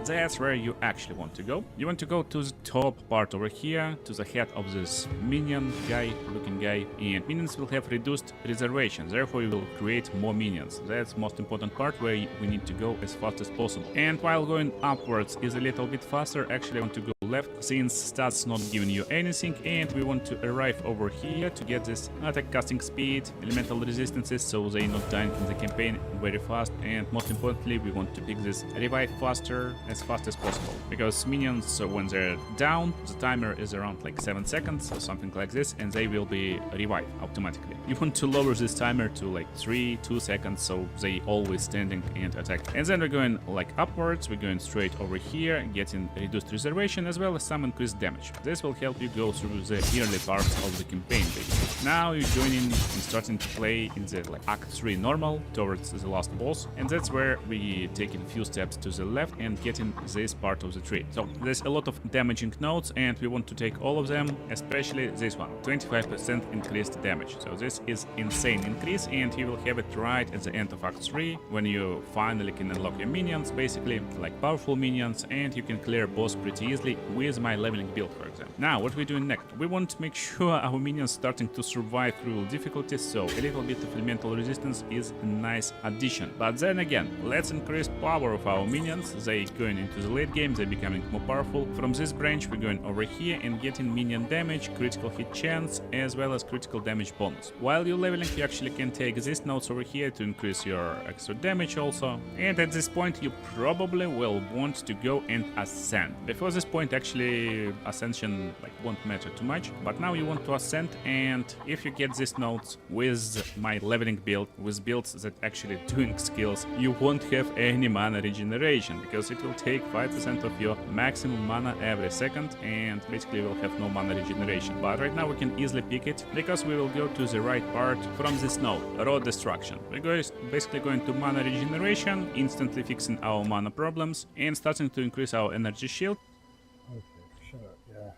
Speaker 13: that's where you actually want to go. You want to go to the top part over here, to the head of this minion guy, looking guy, and minions will have reduced reservation, therefore you will create more minions. That's the most important part, where we need to go as fast as possible. And while going upwards is a little bit faster, actually I want to go left since stats not giving you anything, and we want to arrive over here to get this attack casting speed, elemental resistances so they not dying in the campaign very fast, and most importantly we want to pick this revive faster as fast as possible, because minions when they're down the timer is around like 7 seconds or something like this, and they will be revived automatically. You want to lower this timer to like 2 seconds so they always standing and attack. And then we're going like upwards, we're going straight over here, getting reduced reservation as well as some increased damage. This will help you go through the early parts of the campaign basically. Now you're joining and starting to play in the like Act 3 normal towards the last boss, and that's where we taking a few steps to the left and getting this part of the tree. So there's a lot of damaging nodes and we want to take all of them, especially this one, 25% increased damage. So this is insane increase, and you will have it right at the end of Act 3 when you finally can unlock your minions, basically like powerful minions, and you can clear boss pretty easily with my leveling build, for example. Now what we're doing next, we want to make sure our minions starting to survive through difficulties, so a little bit of elemental resistance is a nice addition. But then again, let's increase power of our minions. They going into the late game, they're becoming more powerful. From this branch we're going over here and getting minion damage, critical hit chance, as well as critical damage bonus. While you're leveling, you actually can take these nodes over here to increase your extra damage also. And at this point you probably will want to go and ascend. Before this point actually ascension like won't matter too much, but now you want to ascend, and if you get these nodes with my leveling build, with builds that actually doing skills, you won't have any mana regeneration, because it will take 5% of your maximum mana every second, and basically you will have no mana regeneration. But right now we can easily pick it, because we will go to the right part from this node, Road Destruction. We're basically going to mana regeneration, instantly fixing our mana problems, and starting to increase our energy shield.
Speaker 1: Okay, shut up, yeah.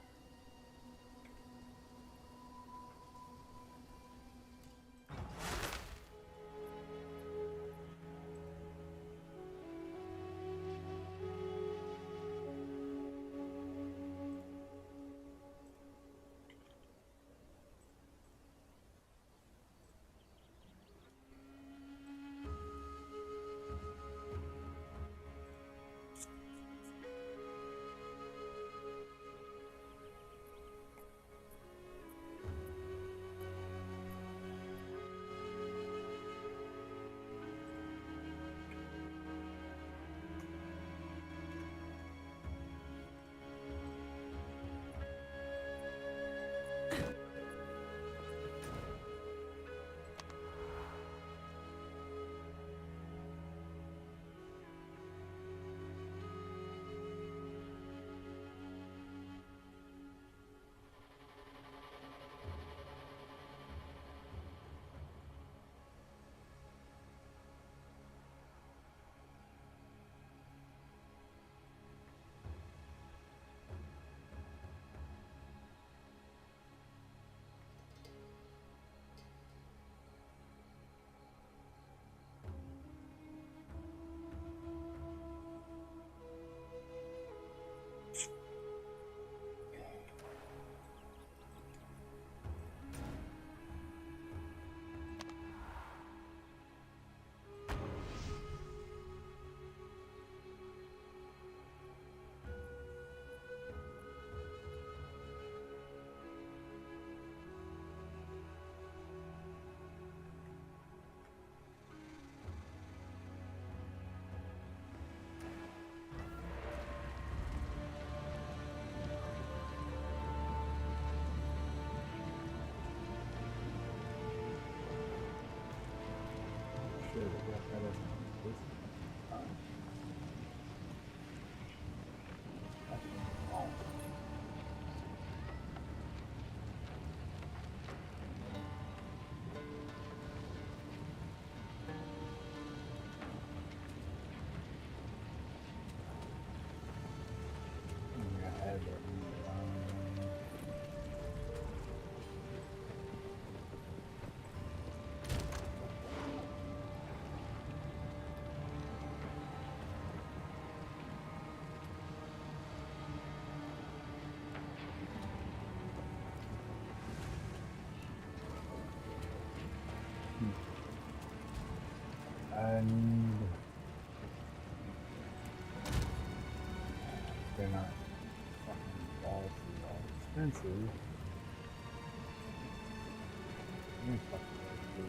Speaker 1: And they're not fucking expensive. Let me fucking go.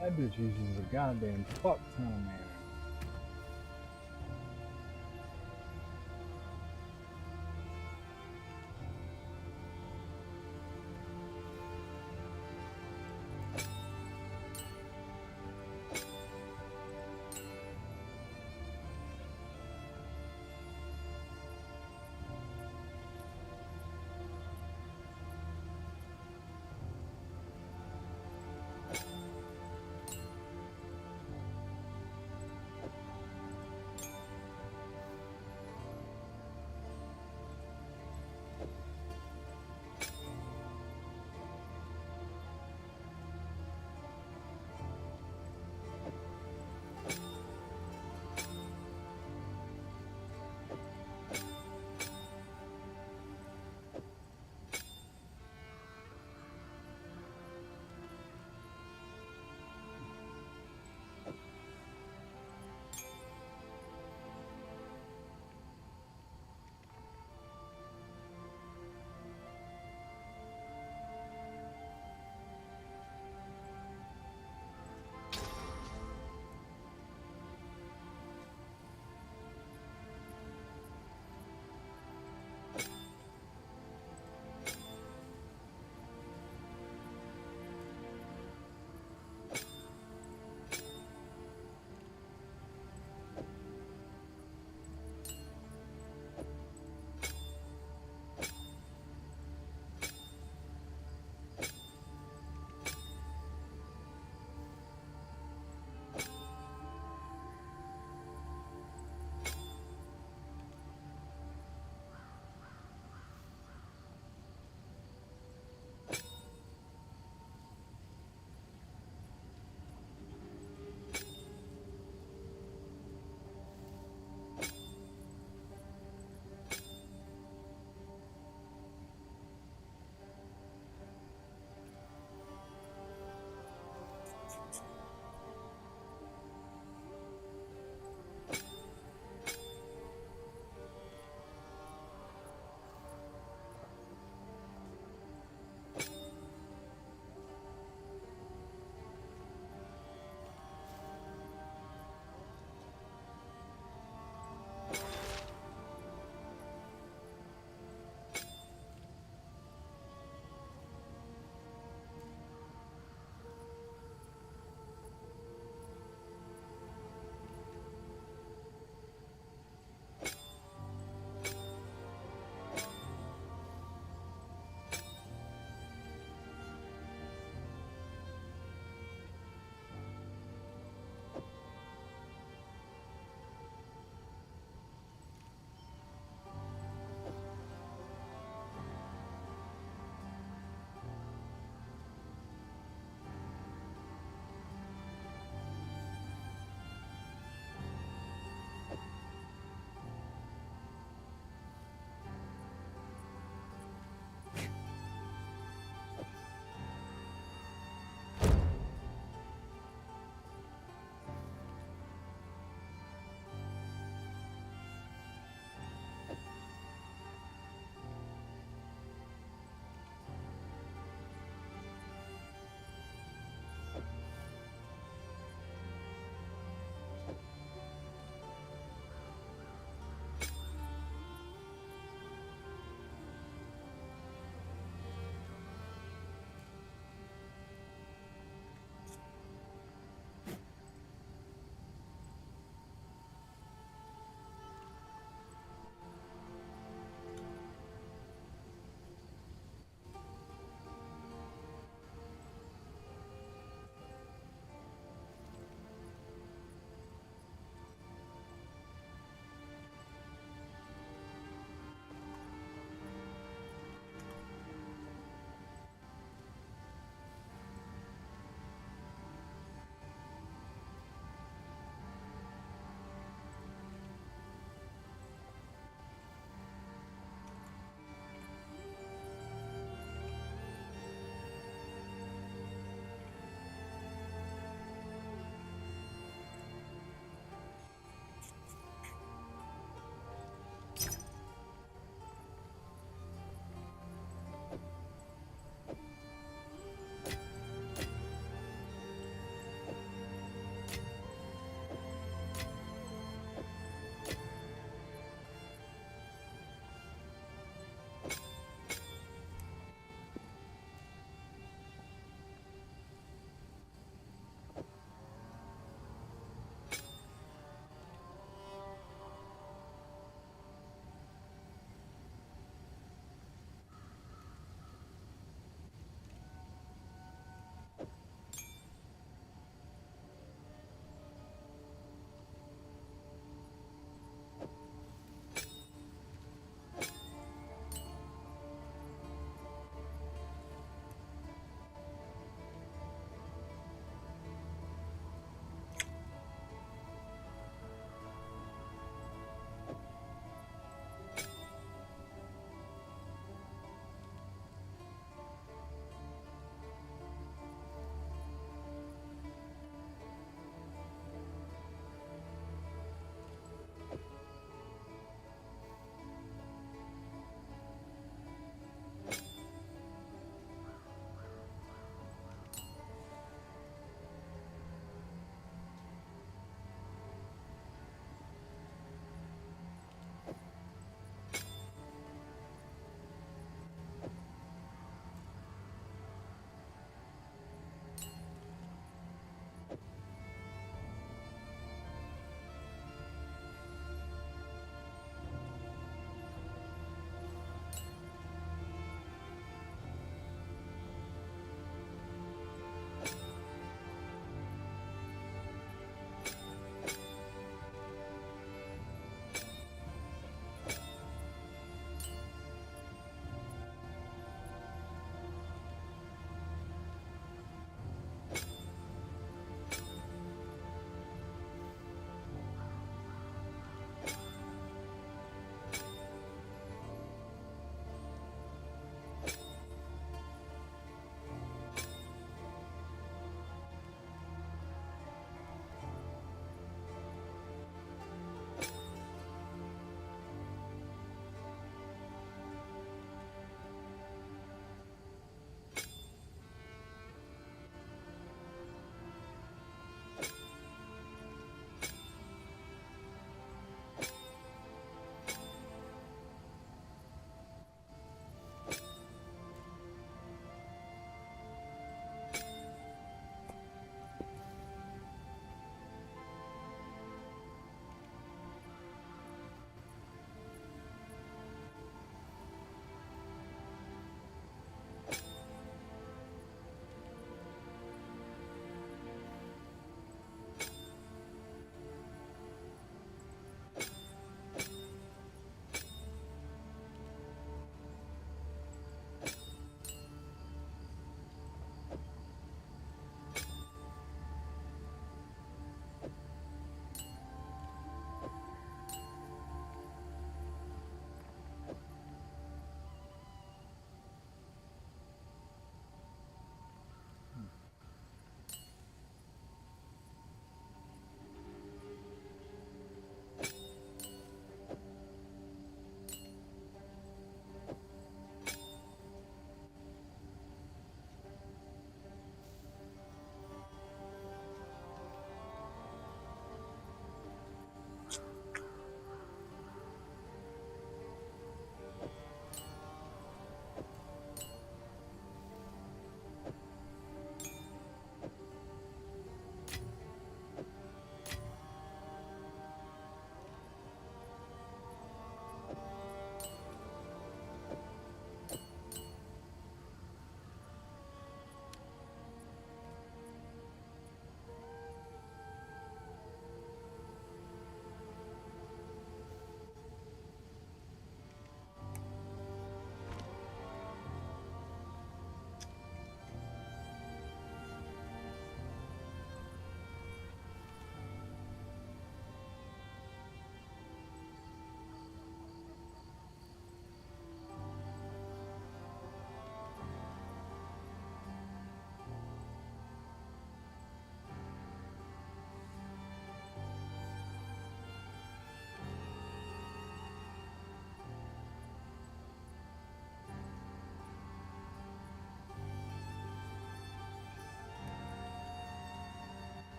Speaker 1: That bitch uses a goddamn fuck ton of mana.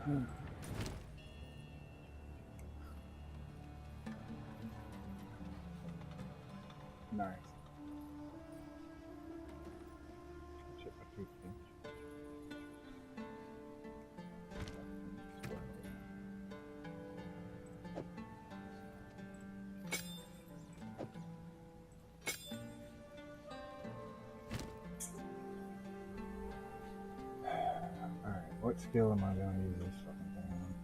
Speaker 1: Nice. Chip my toothpick. Alright, what skill am I going to use this fucking thing on?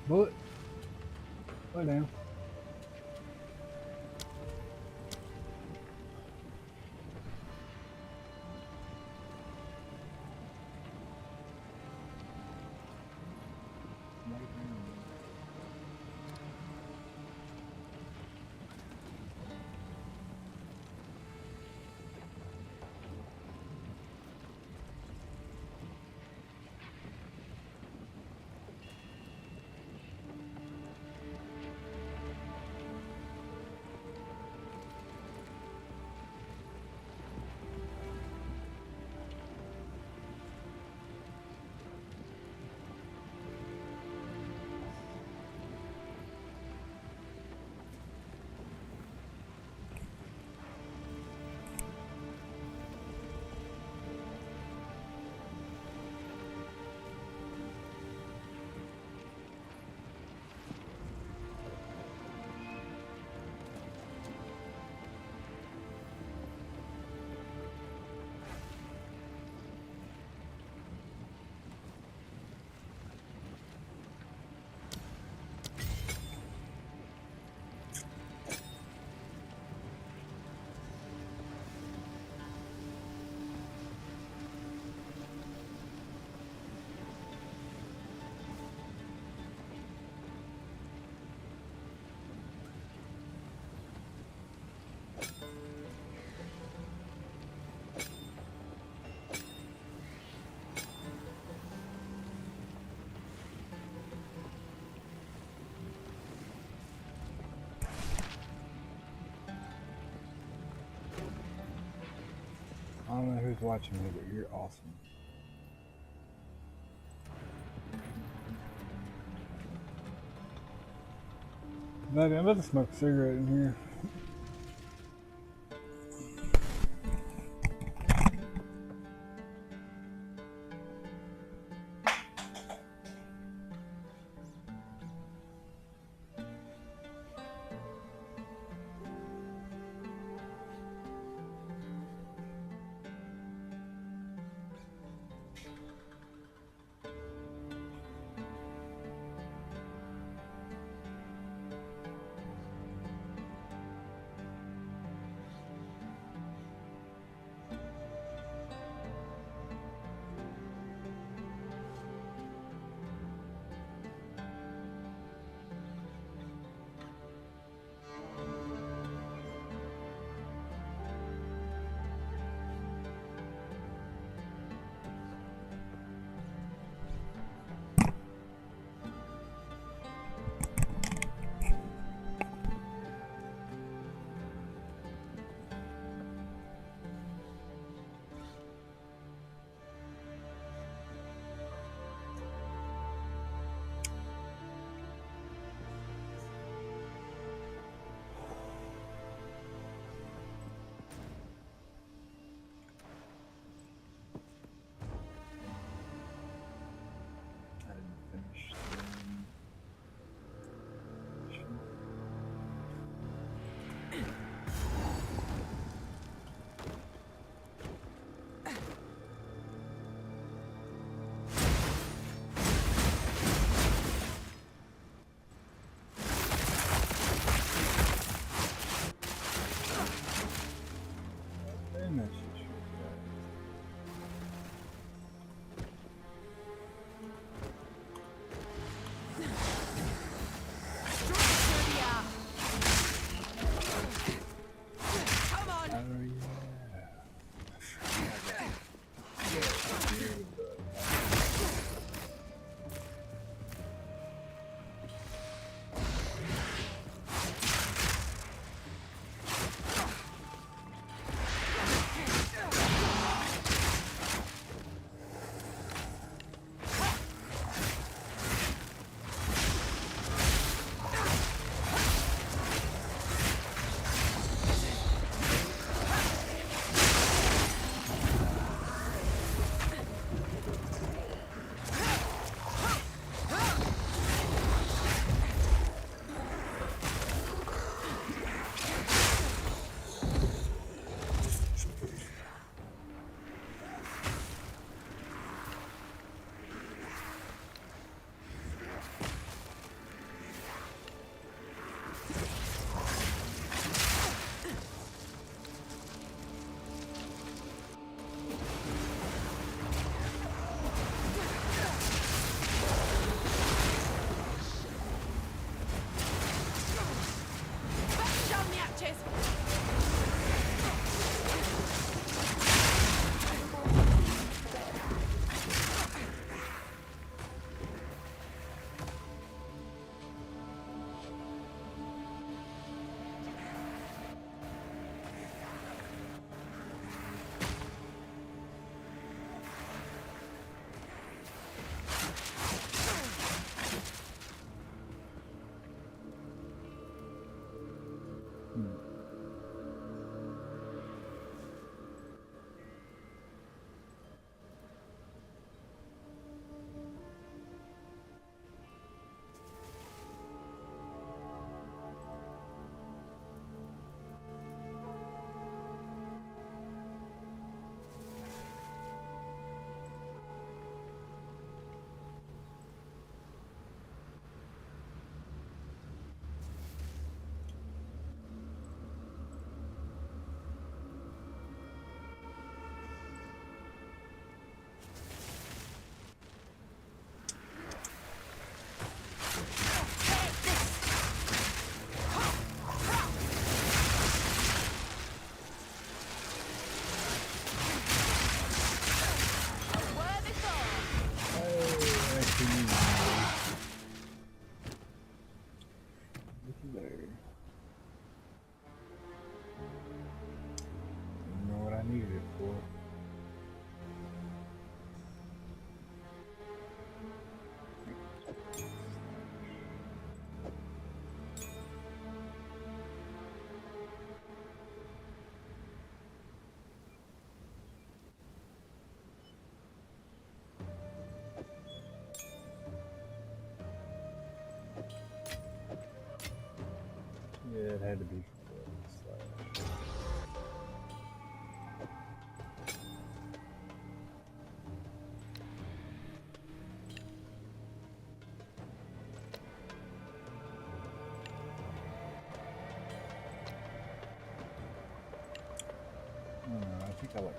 Speaker 1: Bullet. Lay down. I don't know who's watching me, but you're awesome. Maybe I'm about to smoke a cigarette in here. it had to be for slash. I don't know, I think I like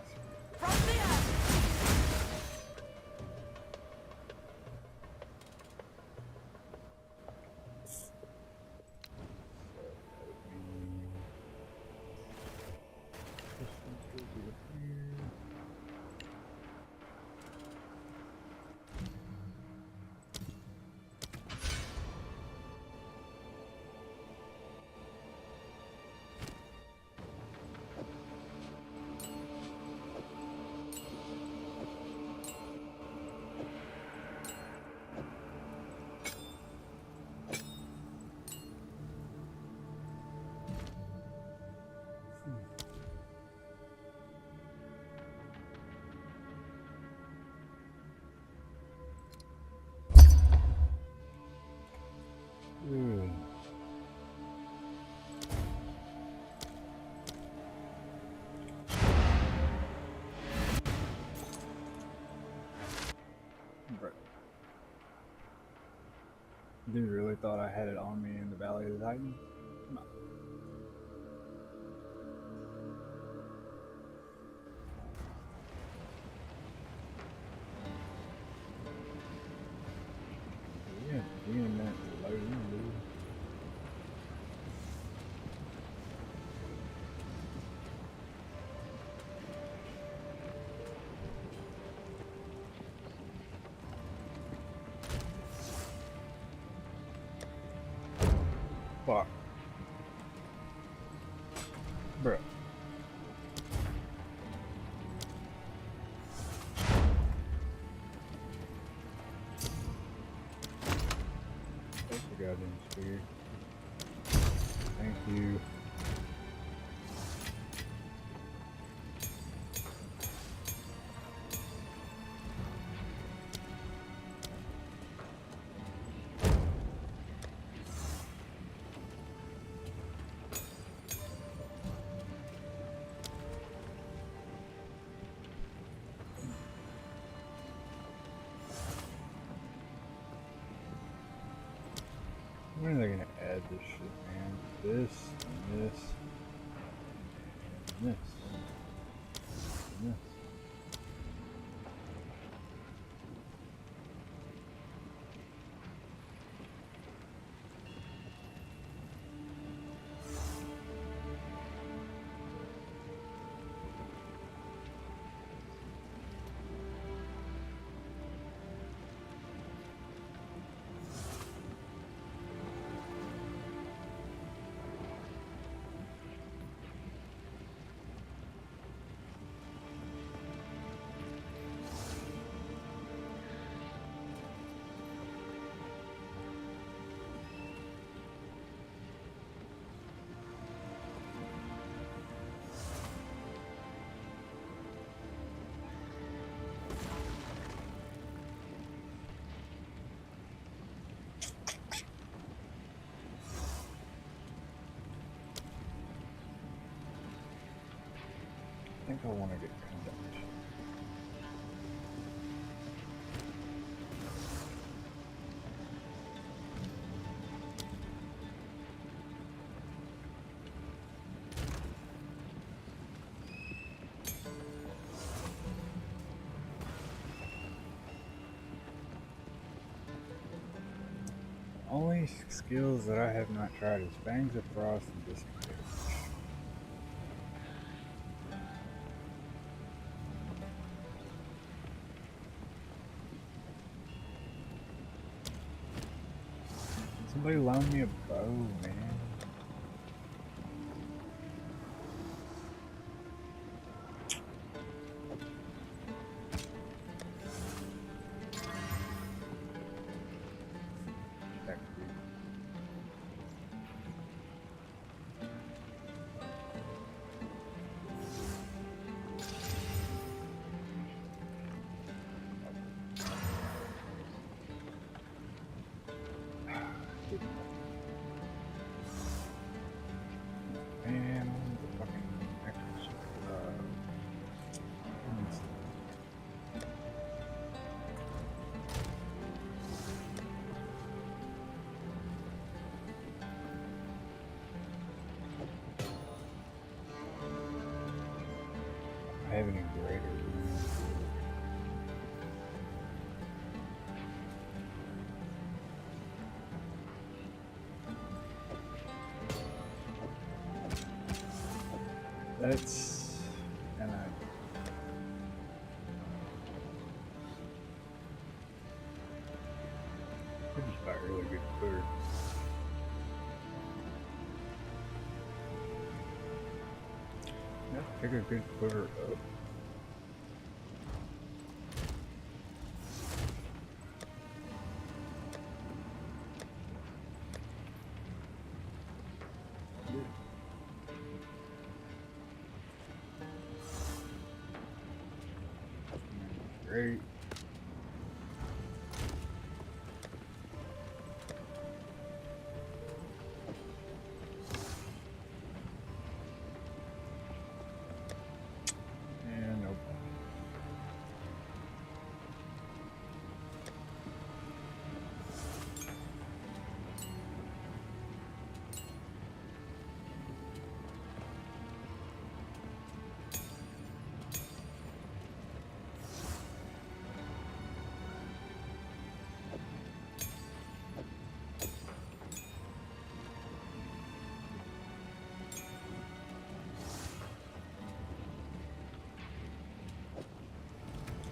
Speaker 1: Ooh. Bro. Dude really thought I had it on me in the Valley of the Titans? Come on. Yeah, being in that low end, dude. Fuck. Bruh. Take the goddamn spear. Thank you. When are they gonna add this shit, man? This, and this, and this, and this. I think I want to get conduct. Only skills that I have not tried is Fangs of Frost and Disengage. Somebody loan me a bow, man. have any greater. That's and I could just buy a really good footer. Yeah, pick a good footer up. Great. And nope.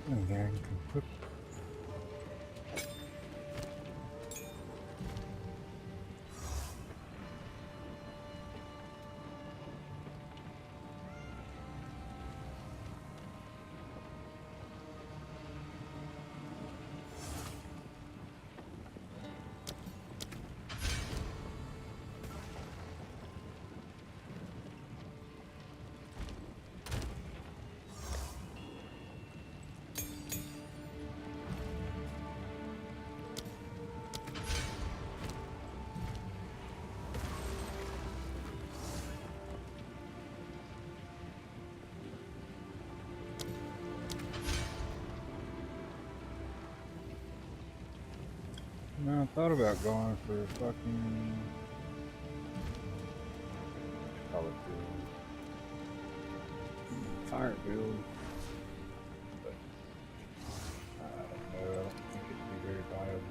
Speaker 1: And then put no, I thought about going for a fucking call it the fire build, but I don't know. I don't think it'd be very viable.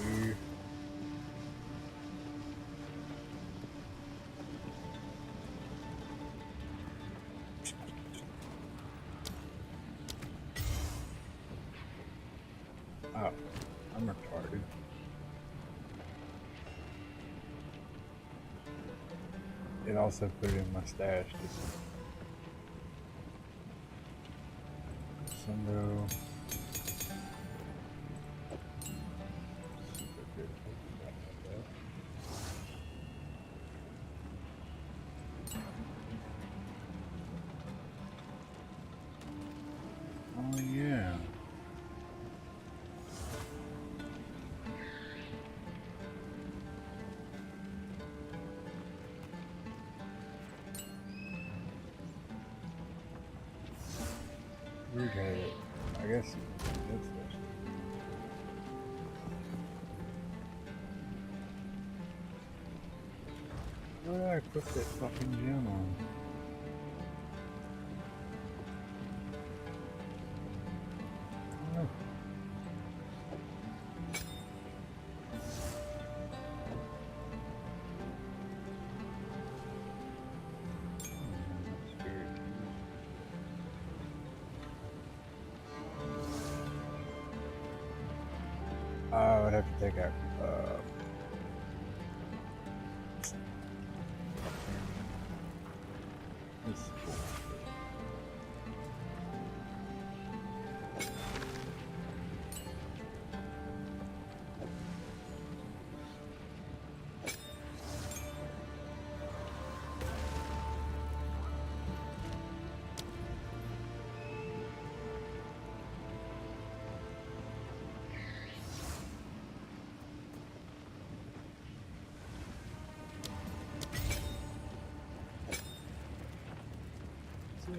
Speaker 1: Ooh. Oh, I'm retarded. It also put it in my stash. Sundo. Oh yeah. Weird how it, I guess that's this. Why did I put that fucking gem on? Oh. That's weird. I would have to take out this.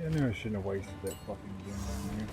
Speaker 1: I knew I shouldn't have wasted that fucking gem down there.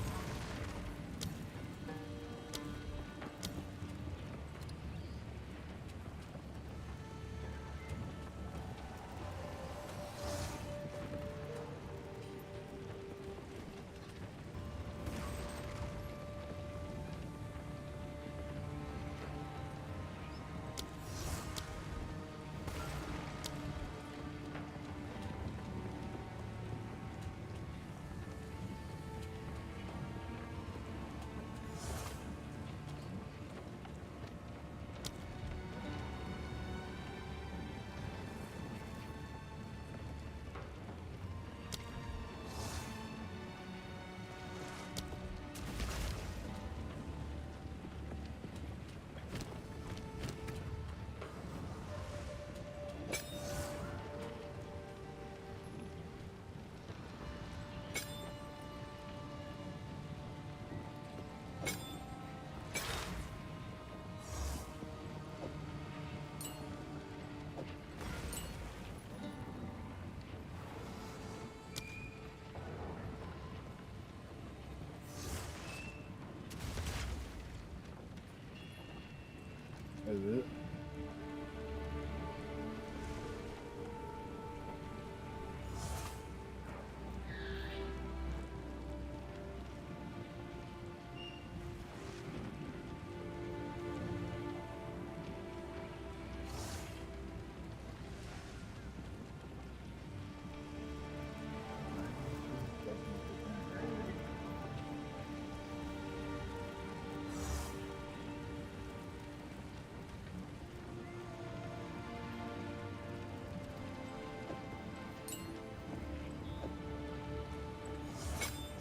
Speaker 1: That's it.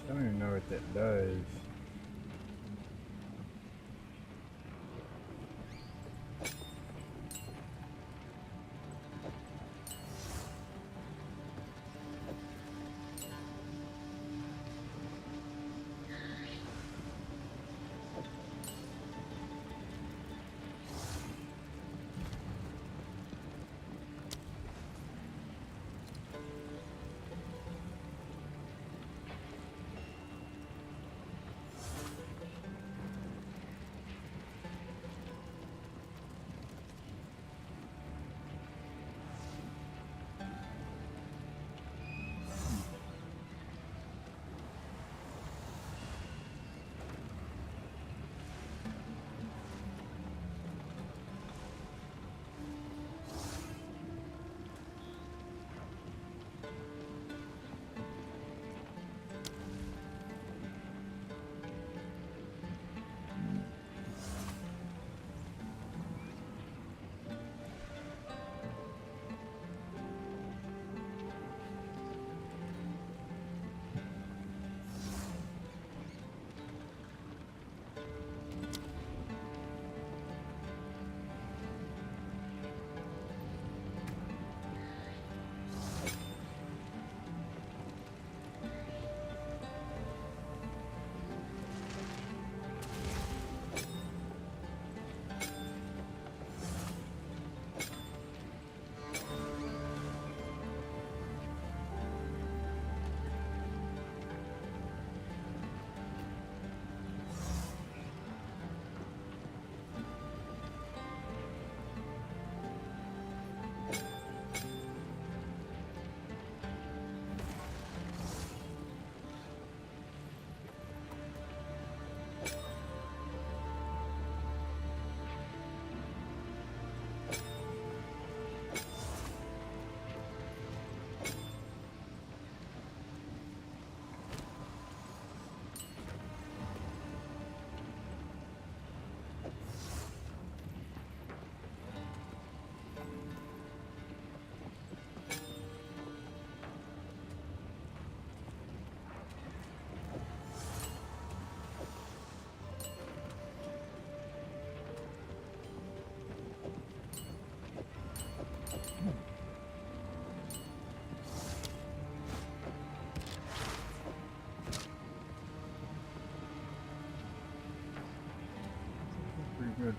Speaker 1: I don't even know what that does. Pretty good.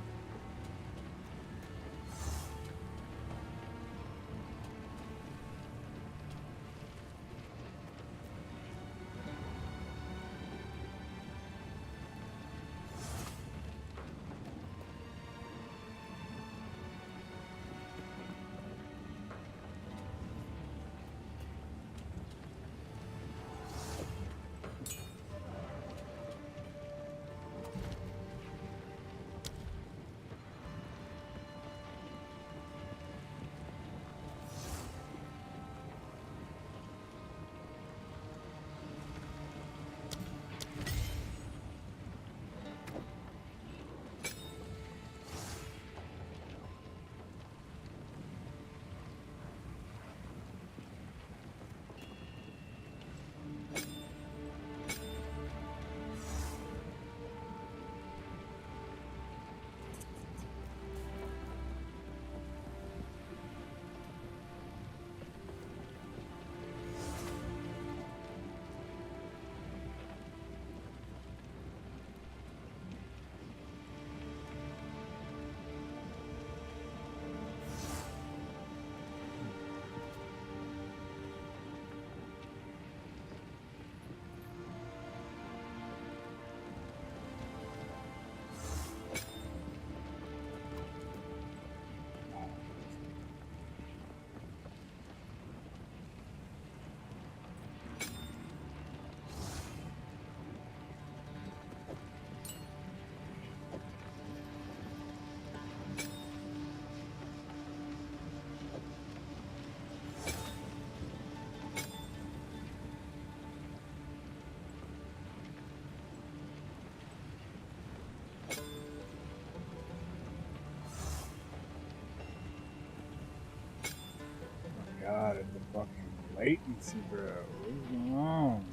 Speaker 1: See, bro, what's going on?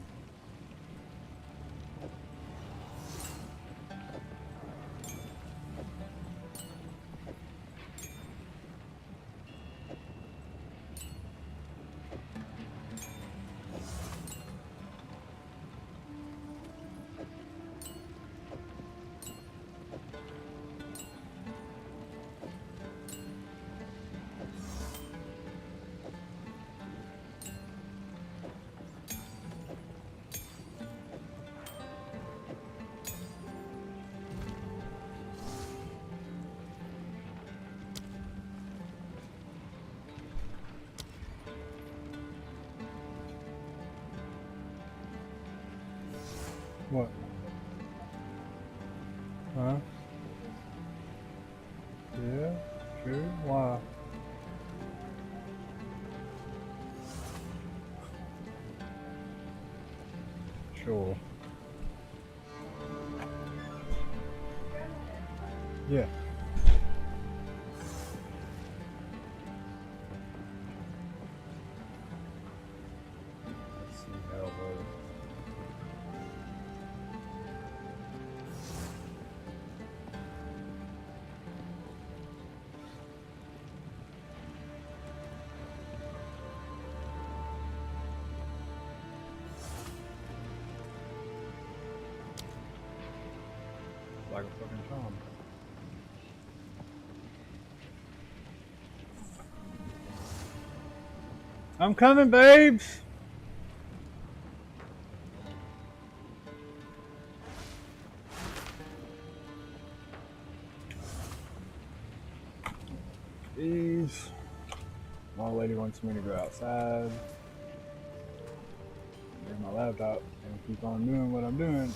Speaker 1: What? Huh? Yeah? Sure? Why? Sure. Yeah. Let's see how well. Like a fucking charm. I'm coming, babes! Jeez. My lady wants me to go outside, bring my laptop, and keep on doing what I'm doing.